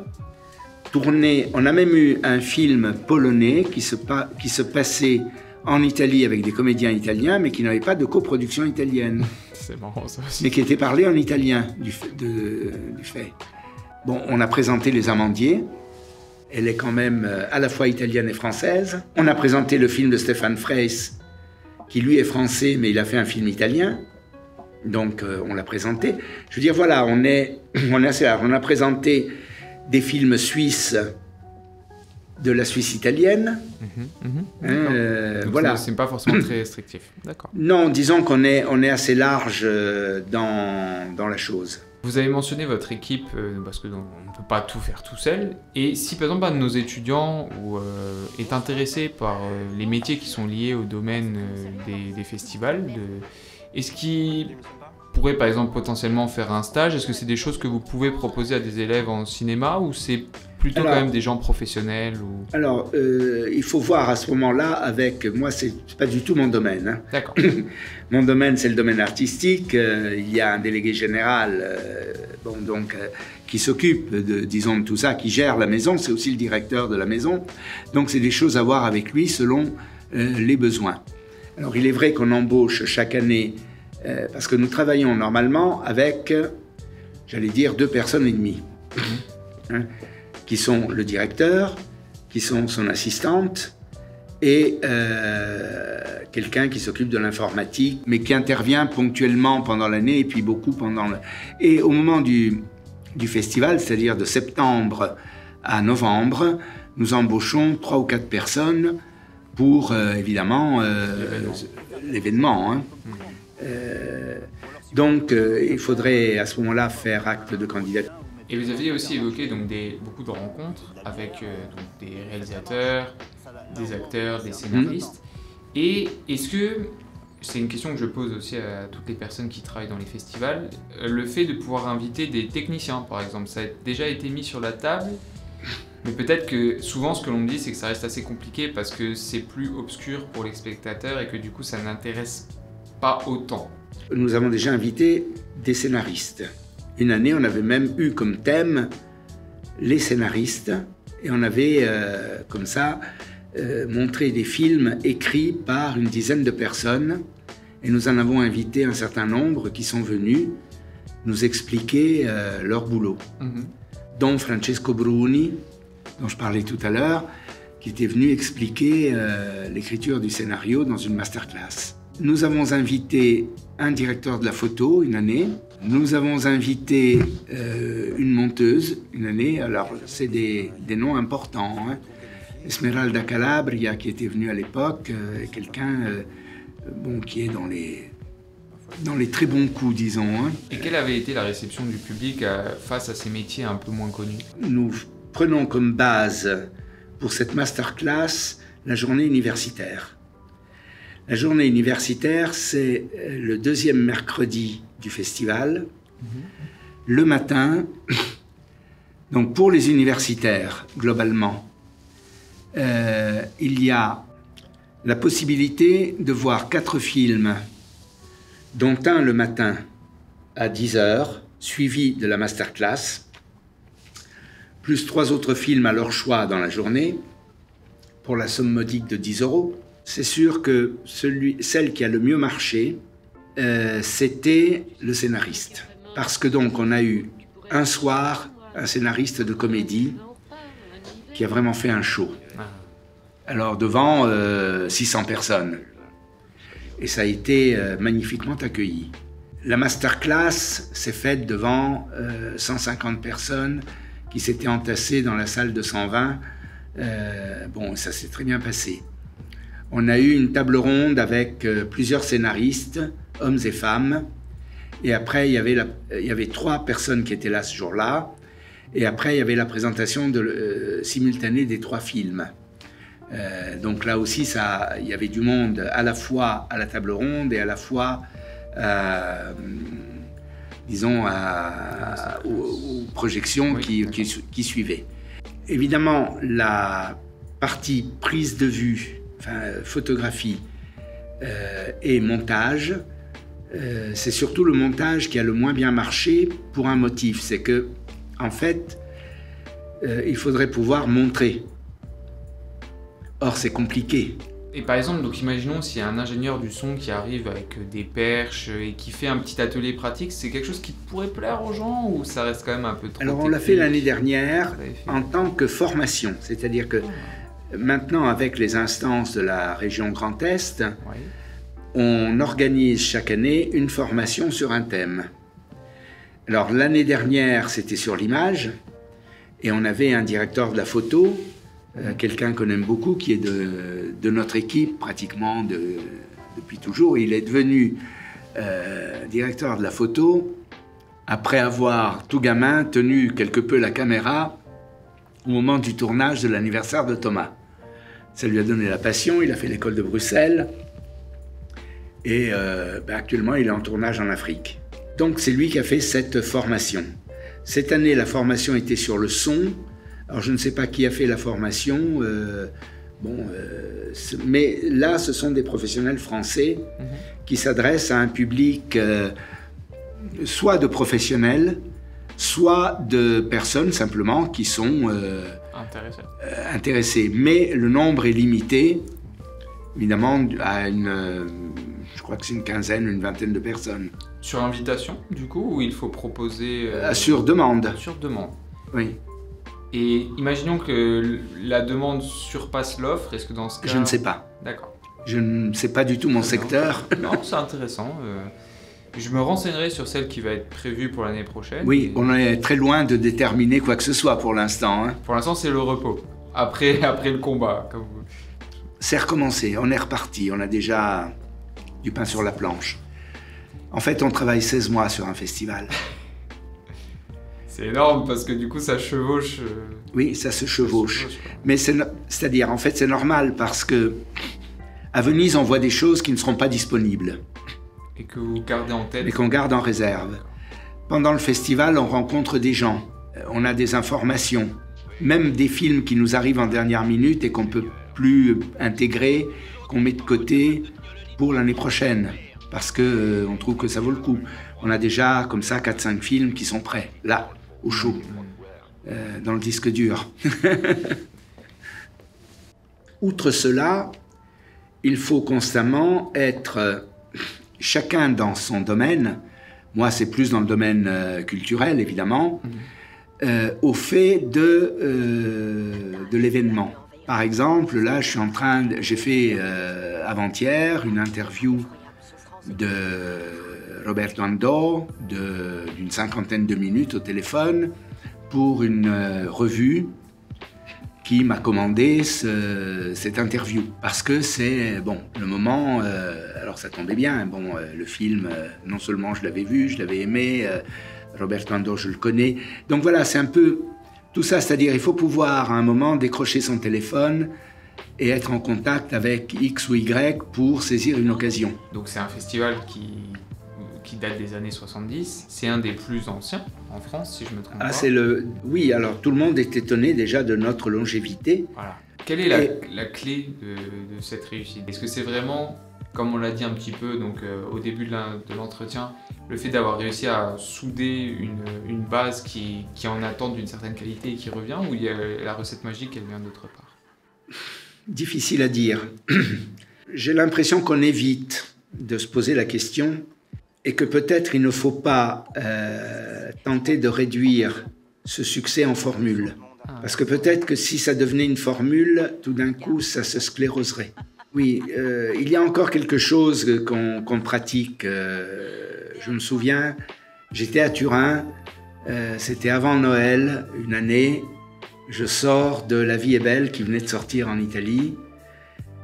tournés. On a même eu un film polonais qui se passait en Italie avec des comédiens italiens, mais qui n'avait pas de coproduction italienne, C'est marrant ça aussi. mais qui était parlé en italien du fait. Bon, on a présenté Les Amandiers. Elle est quand même à la fois italienne et française. On a présenté le film de Stéphane Freys, qui lui est français, mais il a fait un film italien. Donc on l'a présenté. Je veux dire, voilà, on est assez large. On a présenté des films suisses de la Suisse italienne. Donc, Voilà. c'est pas forcément très restrictif. D'accord. Non, disons qu'on est assez large dans la chose. Vous avez mentionné votre équipe, parce qu'on ne peut pas tout faire tout seul. Et si par exemple un de nos étudiants est intéressé par les métiers qui sont liés au domaine des festivals, est-ce qu'il pourrait par exemple potentiellement faire un stage? Est-ce que c'est des choses que vous pouvez proposer à des élèves en cinéma, ou c'est plutôt quand même des gens professionnels ou... Alors, il faut voir à ce moment-là avec... Moi, c'est pas du tout mon domaine. Hein. D'accord. Mon domaine, c'est le domaine artistique. Il y a un délégué général qui s'occupe de tout ça, qui gère la maison. C'est aussi le directeur de la maison. Donc, c'est des choses à voir avec lui selon les besoins. Alors, il est vrai qu'on embauche chaque année, parce que nous travaillons normalement avec, j'allais dire, 2 personnes et demie. Hein, qui sont le directeur, qui sont son assistante, et quelqu'un qui s'occupe de l'informatique, mais qui intervient ponctuellement pendant l'année, et puis beaucoup pendant le... Et au moment du festival, c'est-à-dire de septembre à novembre, nous embauchons 3 ou 4 personnes pour, évidemment, l'événement. Hein. Donc il faudrait à ce moment-là faire acte de candidature. Et vous aviez aussi évoqué donc, beaucoup de rencontres avec donc, des réalisateurs, des acteurs, des scénaristes. Et est-ce que, c'est une question que je pose aussi à toutes les personnes qui travaillent dans les festivals, le fait de pouvoir inviter des techniciens par exemple, ça a déjà été mis sur la table, mais peut-être que souvent ce que l'on me dit c'est que ça reste assez compliqué parce que c'est plus obscur pour les spectateurs et que du coup ça n'intéresse pas autant. Nous avons déjà invité des scénaristes. Une année, on avait même eu comme thème les scénaristes et on avait comme ça montré des films écrits par une dizaine de personnes et nous en avons invité un certain nombre qui sont venus nous expliquer leur boulot. Dont Francesco Bruni, dont je parlais tout à l'heure, qui était venu expliquer l'écriture du scénario dans une masterclass. Nous avons invité un directeur de la photo une année. Nous avons invité une monteuse une année. Alors, c'est des noms importants. Hein. Esmeralda Calabria, qui était venue à l'époque, quelqu'un qui est dans les très bons coups, disons. Hein. Et quelle avait été la réception du public face à ces métiers un peu moins connus? Nous prenons comme base pour cette masterclass la journée universitaire. La journée universitaire, c'est le deuxième mercredi du festival, le matin. Donc pour les universitaires, globalement, il y a la possibilité de voir 4 films, dont un le matin à 10h, suivi de la masterclass, plus 3 autres films à leur choix dans la journée, pour la somme modique de 10 €. C'est sûr que celle qui a le mieux marché, c'était le scénariste. Parce que donc on a eu un soir un scénariste de comédie qui a vraiment fait un show. Alors devant 600 personnes. Et ça a été magnifiquement accueilli. La masterclass s'est faite devant 150 personnes qui s'étaient entassées dans la salle de 120. Ça s'est très bien passé. On a eu une table ronde avec plusieurs scénaristes, hommes et femmes. Et après, il y avait 3 personnes qui étaient là ce jour-là. Et après, il y avait la présentation simultanée des 3 films. Donc là aussi, il y avait du monde à la fois à la table ronde et à la fois, aux projections qui suivaient. Évidemment, la partie prise de vue, photographie et montage, c'est surtout le montage qui a le moins bien marché pour un motif. C'est que, en fait, il faudrait pouvoir montrer. Or, c'est compliqué. Et par exemple, donc imaginons s'il y a un ingénieur du son qui arrive avec des perches et qui fait un petit atelier pratique, c'est quelque chose qui pourrait plaire aux gens ou ça reste quand même un peu trop Alors, on l'a fait l'année dernière en tant que formation. C'est-à-dire que maintenant, avec les instances de la région Grand Est, on organise chaque année une formation sur un thème. Alors, l'année dernière, c'était sur l'image et on avait un directeur de la photo, quelqu'un qu'on aime beaucoup, qui est de notre équipe pratiquement depuis toujours. Il est devenu directeur de la photo après avoir, tout gamin, tenu quelque peu la caméra au moment du tournage de l'anniversaire de Thomas. Ça lui a donné la passion, il a fait l'école de Bruxelles et actuellement il est en tournage en Afrique. Donc c'est lui qui a fait cette formation. Cette année, la formation était sur le son. Alors je ne sais pas qui a fait la formation, mais là ce sont des professionnels français qui s'adressent à un public soit de professionnels, soit de personnes simplement qui sont intéressées. Mais le nombre est limité, évidemment, à je crois que c'est une quinzaine, une vingtaine de personnes. Sur invitation, du coup, ou il faut proposer sur demande. Sur demande. Oui. Et imaginons que la demande surpasse l'offre, est-ce que dans ce cas... Je ne sais pas. D'accord. Je ne sais pas du tout mon secteur. Non, c'est intéressant. Je me renseignerai sur celle qui va être prévue pour l'année prochaine. Oui, on est très loin de déterminer quoi que ce soit pour l'instant. Hein. Pour l'instant, c'est le repos. Après le combat, comme vous. C'est recommencé, on est reparti, on a déjà du pain sur la planche. En fait, on travaille 16 mois sur un festival. C'est énorme parce que du coup, ça chevauche. Oui, ça se chevauche. Mais c'est-à-dire, en fait, c'est normal parce que à Venise, on voit des choses qui ne seront pas disponibles. Et que vous gardez en tête. Et qu'on garde en réserve. Pendant le festival, on rencontre des gens. On a des informations. Même des films qui nous arrivent en dernière minute et qu'on ne peut plus intégrer, qu'on met de côté pour l'année prochaine. Parce qu'on trouve que ça vaut le coup. On a déjà, comme ça, 4-5 films qui sont prêts, là, au chaud, dans le disque dur. Outre cela, il faut constamment être, chacun dans son domaine, moi c'est plus dans le domaine culturel évidemment, au fait de l'événement. Par exemple, là j'ai fait avant-hier une interview de Roberto Andò d'une 50aine de minutes au téléphone pour une revue qui m'a commandé cette interview. Parce que c'est, bon, le moment, alors ça tombait bien, bon, le film, non seulement je l'avais vu, je l'avais aimé, Roberto Andò, je le connais. Donc voilà, c'est un peu tout ça, c'est-à-dire il faut pouvoir à un moment décrocher son téléphone et être en contact avec X ou Y pour saisir une occasion. Donc c'est un festival qui date des années 70, c'est un des plus anciens en France, si je me trompe pas. Oui, alors tout le monde est étonné déjà de notre longévité. Voilà. Quelle est la clé de cette réussite? Est-ce que c'est vraiment, comme on l'a dit un petit peu donc, au début de l'entretien, le fait d'avoir réussi à souder une base qui est en attente d'une certaine qualité et qui revient, ou il y a la recette magique, elle vient d'autre part? Difficile à dire. J'ai l'impression qu'on évite de se poser la question et que peut-être il ne faut pas tenter de réduire ce succès en formule. Parce que peut-être que si ça devenait une formule, tout d'un coup, ça se scléroserait. Oui, il y a encore quelque chose qu'on pratique. Je me souviens, j'étais à Turin, c'était avant Noël, une année. Je sors de La vie est belle qui venait de sortir en Italie.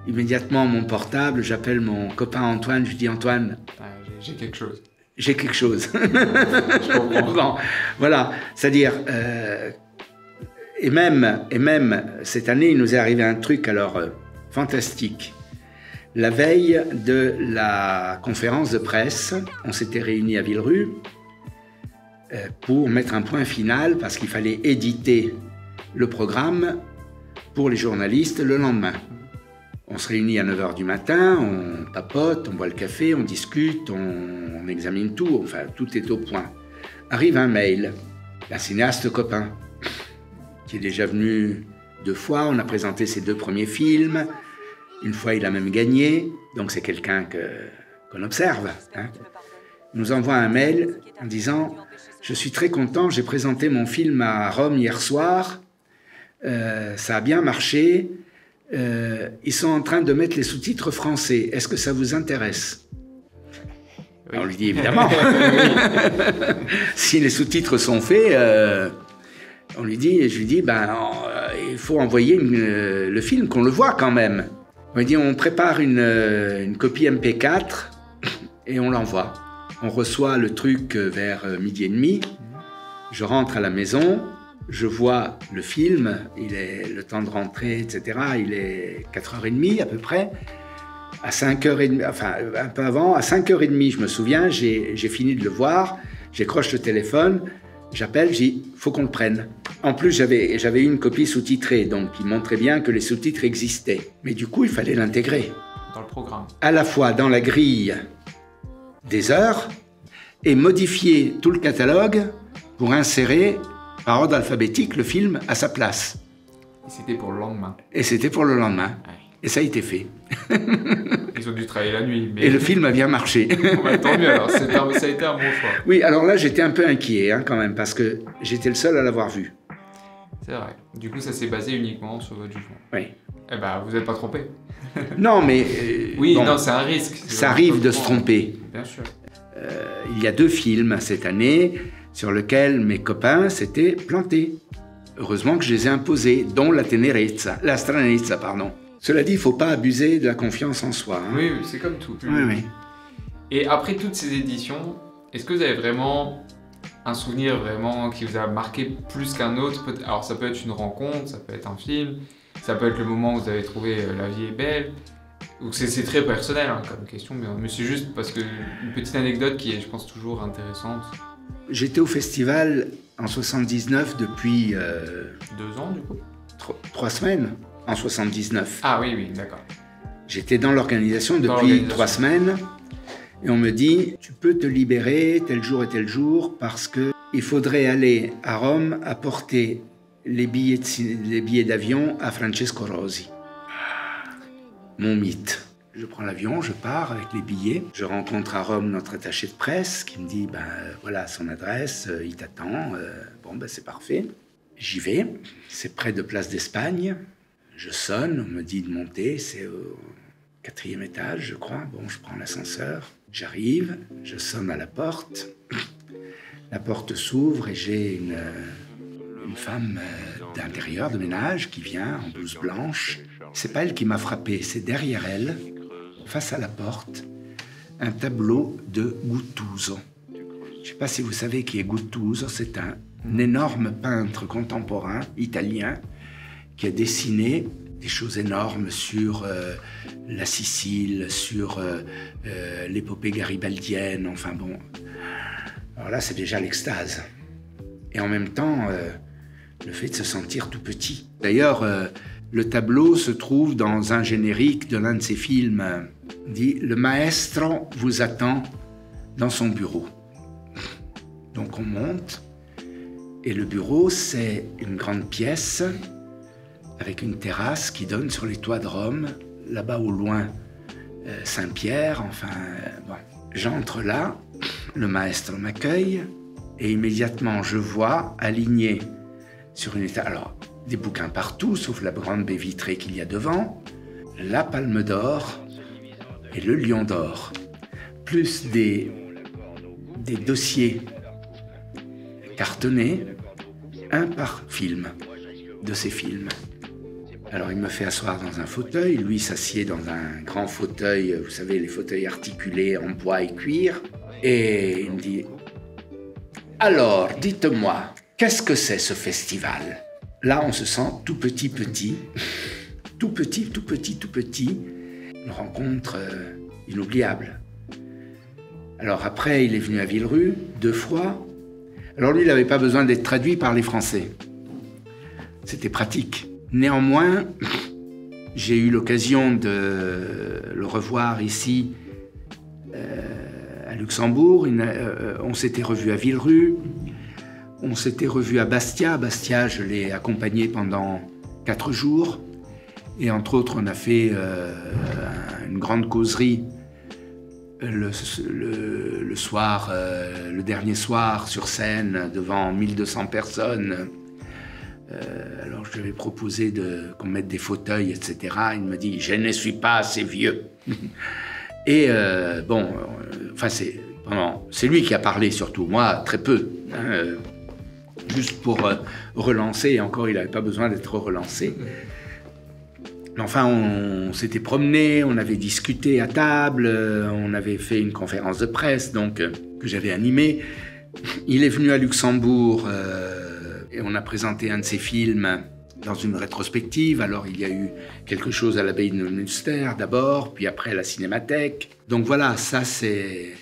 Immédiatement, mon portable, j'appelle mon copain Antoine, je dis Antoine, j'ai quelque chose. J'ai quelque chose. Je comprends. Bon, voilà, c'est-à-dire, et même cette année, il nous est arrivé un truc alors fantastique. La veille de la conférence de presse, on s'était réunis à Villerue pour mettre un point final parce qu'il fallait éditer le programme pour les journalistes le lendemain. On se réunit à 9h du matin, on papote, on boit le café, on discute, on examine tout, enfin tout est au point. Arrive un mail d'un cinéaste copain qui est déjà venu 2 fois, on a présenté ses 2 premiers films, une fois il a même gagné, donc c'est quelqu'un qu'on observe. Hein. Il nous envoie un mail en disant « Je suis très content, j'ai présenté mon film à Rome hier soir, ça a bien marché. Ils sont en train de mettre les sous-titres français. Est-ce que ça vous intéresse ?» Oui. On lui dit évidemment. Si les sous-titres sont faits, je lui dis, il faut envoyer le film, qu'on le voit quand même. On lui dit, on prépare une copie MP4 et on l'envoie. On reçoit le truc vers 12h30. Je rentre à la maison. Je vois le film, il est le temps de rentrer, etc. Il est 4h30 à peu près. À 5h30, enfin un peu avant, à 5h30, je me souviens, j'ai fini de le voir, j'écroche le téléphone, j'appelle, je dis, faut qu'on le prenne. En plus, j'avais une copie sous-titrée, donc il montrait bien que les sous-titres existaient. Mais du coup, il fallait l'intégrer. Dans le programme. À la fois dans la grille des heures et modifier tout le catalogue pour insérer par ordre alphabétique, le film à sa place. Et c'était pour le lendemain. Et c'était pour le lendemain. Ouais. Et ça a été fait. Ils ont dû travailler la nuit. Mais... Et le film a bien marché. Tant mieux alors, ça a été un bon choix. Oui, alors là, j'étais un peu inquiet quand même, parce que j'étais le seul à l'avoir vu. C'est vrai. Du coup, ça s'est basé uniquement sur votre jugement. Oui. Eh ben, vous n'êtes pas trompé. Non, mais... oui, bon, non, c'est un risque. Ça arrive de se tromper. Bien sûr. Il y a 2 films cette année sur lesquels mes copains s'étaient plantés. Heureusement que je les ai imposés, dont La Stranezza, pardon. Cela dit, il ne faut pas abuser de la confiance en soi. Hein. Oui, c'est comme tout. Oui, oui. Et après toutes ces éditions, est-ce que vous avez vraiment un souvenir vraiment qui vous a marqué plus qu'un autre? Alors ça peut être une rencontre, ça peut être un film, ça peut être le moment où vous avez trouvé La vie est belle. Donc c'est très personnel hein, comme question, mais c'est juste parce que une petite anecdote qui est, je pense, toujours intéressante. J'étais au festival en 79 depuis 2 ans du coup? 3 semaines en 79. Ah oui, d'accord. J'étais dans l'organisation depuis 3 semaines et on me dit tu peux te libérer tel jour et tel jour parce que il faudrait aller à Rome apporter les billets d'avion à Francesco Rosi. Mon mythe. Je prends l'avion, je pars avec les billets. Je rencontre à Rome notre attaché de presse qui me dit voilà son adresse, il t'attend. C'est parfait. J'y vais, c'est près de Place d'Espagne. Je sonne, on me dit de monter, c'est au 4e étage, je crois. Bon, je prends l'ascenseur, j'arrive, je sonne à la porte. La porte s'ouvre et j'ai une femme d'intérieur, de ménage, qui vient en blouse blanche. C'est pas elle qui m'a frappé, c'est derrière elle, face à la porte, un tableau de Guttuso. Je sais pas si vous savez qui est Guttuso, c'est un énorme peintre contemporain italien qui a dessiné des choses énormes sur la Sicile, sur l'épopée garibaldienne, enfin bon. Alors là, c'est déjà l'extase. Et en même temps, le fait de se sentir tout petit. D'ailleurs, le tableau se trouve dans un générique de l'un de ses films. Il dit « Le maestro vous attend dans son bureau ». Donc on monte, et le bureau, c'est une grande pièce avec une terrasse qui donne sur les toits de Rome, là-bas au loin, Saint-Pierre, enfin bon. J'entre là, le maestro m'accueille, et immédiatement je vois aligné sur une étagère, alors des bouquins partout, sauf la grande baie vitrée qu'il y a devant, la Palme d'Or et le Lion d'Or, plus des dossiers cartonnés, un par film, de ces films. Alors il me fait asseoir dans un fauteuil, lui s'assied dans un grand fauteuil, vous savez, les fauteuils articulés en bois et cuir, et il me dit « Alors, dites-moi, qu'est-ce que c'est ce festival ?» Là, on se sent tout petit, tout petit, une rencontre inoubliable. Alors après, il est venu à Villerue 2 fois. Alors lui, il n'avait pas besoin d'être traduit par les Français. C'était pratique. Néanmoins, j'ai eu l'occasion de le revoir ici à Luxembourg. On s'était revus à Villerue. On s'était revus à Bastia. Bastia, je l'ai accompagné pendant 4 jours. Et entre autres, on a fait une grande causerie le soir, le dernier soir, sur scène, devant 1200 personnes. Alors je lui avais proposé qu'on mette des fauteuils, etc. Il me dit « Je ne suis pas assez vieux ». Et c'est lui qui a parlé surtout, moi très peu. Juste pour relancer, et encore il n'avait pas besoin d'être relancé. Enfin, on s'était promené, on avait discuté à table, on avait fait une conférence de presse que j'avais animée. Il est venu à Luxembourg et on a présenté un de ses films dans une rétrospective. Alors il y a eu quelque chose à l'abbaye de Münster d'abord, puis après à la Cinémathèque. Donc voilà, ça c'est...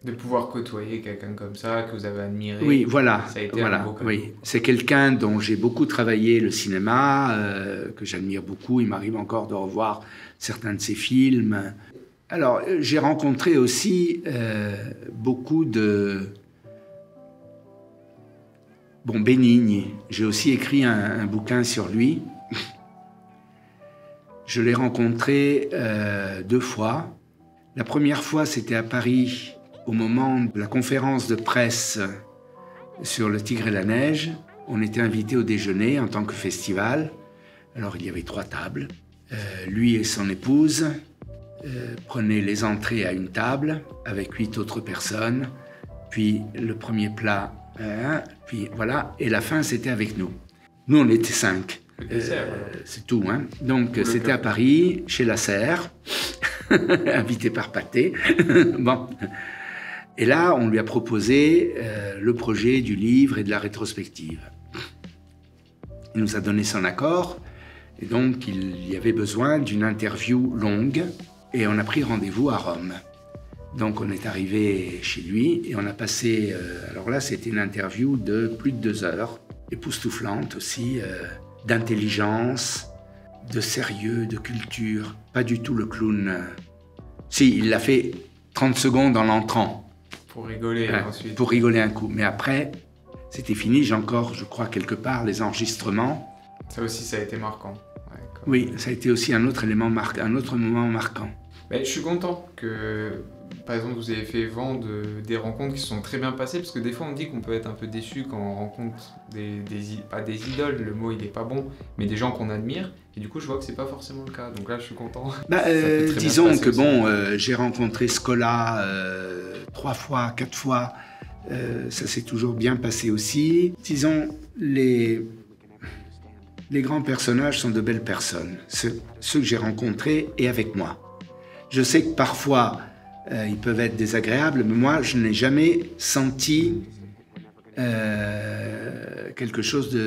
De pouvoir côtoyer quelqu'un comme ça, que vous avez admiré. Oui, voilà. Ça a été un beau cadeau. Oui. C'est quelqu'un dont j'ai beaucoup travaillé le cinéma, que j'admire beaucoup. Il m'arrive encore de revoir certains de ses films. Alors, j'ai rencontré aussi beaucoup de... Benigni. J'ai aussi écrit un bouquin sur lui. Je l'ai rencontré 2 fois. La première fois, c'était à Paris, au moment de la conférence de presse sur Le Tigre et la Neige. On était invités au déjeuner en tant que festival. Alors il y avait 3 tables. Lui et son épouse prenaient les entrées à une table avec 8 autres personnes. Puis le premier plat, puis voilà. Et la fin, c'était avec nous. Nous, on était 5. C'est tout, hein. Donc c'était à Paris, chez La Serre. invité par Pathé. Bon. Et là, on lui a proposé le projet du livre et de la rétrospective. Il nous a donné son accord, et donc il y avait besoin d'une interview longue, et on a pris rendez-vous à Rome. Donc on est arrivé chez lui, et on a passé, alors là c'était une interview de plus de 2 heures, époustouflante aussi, d'intelligence, de sérieux, de culture, pas du tout le clown. Si, il l'a fait 30 secondes en entrant. Pour rigoler ensuite. Pour rigoler un coup, mais après... C'était fini, j'ai encore, je crois, quelque part, les enregistrements. Ça aussi, ça a été marquant. Ouais, oui, ça a été aussi un autre élément marquant, un autre moment marquant. Mais je suis content que, par exemple, vous avez fait vent des rencontres qui se sont très bien passées, parce que des fois, on dit qu'on peut être un peu déçu quand on rencontre pas des idoles, le mot il est pas bon, mais des gens qu'on admire. Et du coup, je vois que c'est pas forcément le cas. Donc là, je suis content. Disons que bon, j'ai rencontré Scola 3 fois, 4 fois. Ça s'est toujours bien passé aussi. Disons, les grands personnages sont de belles personnes, ceux que j'ai rencontrés et avec moi. Je sais que parfois, ils peuvent être désagréables, mais moi, je n'ai jamais senti quelque chose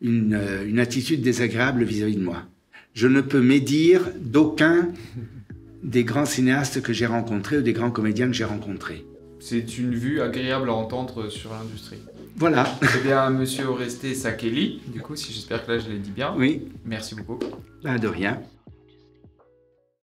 une attitude désagréable vis-à-vis de moi. Je ne peux médire d'aucun des grands cinéastes que j'ai rencontrés ou des grands comédiens que j'ai rencontrés. C'est une vue agréable à entendre sur l'industrie. Voilà. Eh bien, monsieur Oreste Sakeli, du coup, si j'espère que là je l'ai dit bien. Oui. Merci beaucoup. Ben, de rien.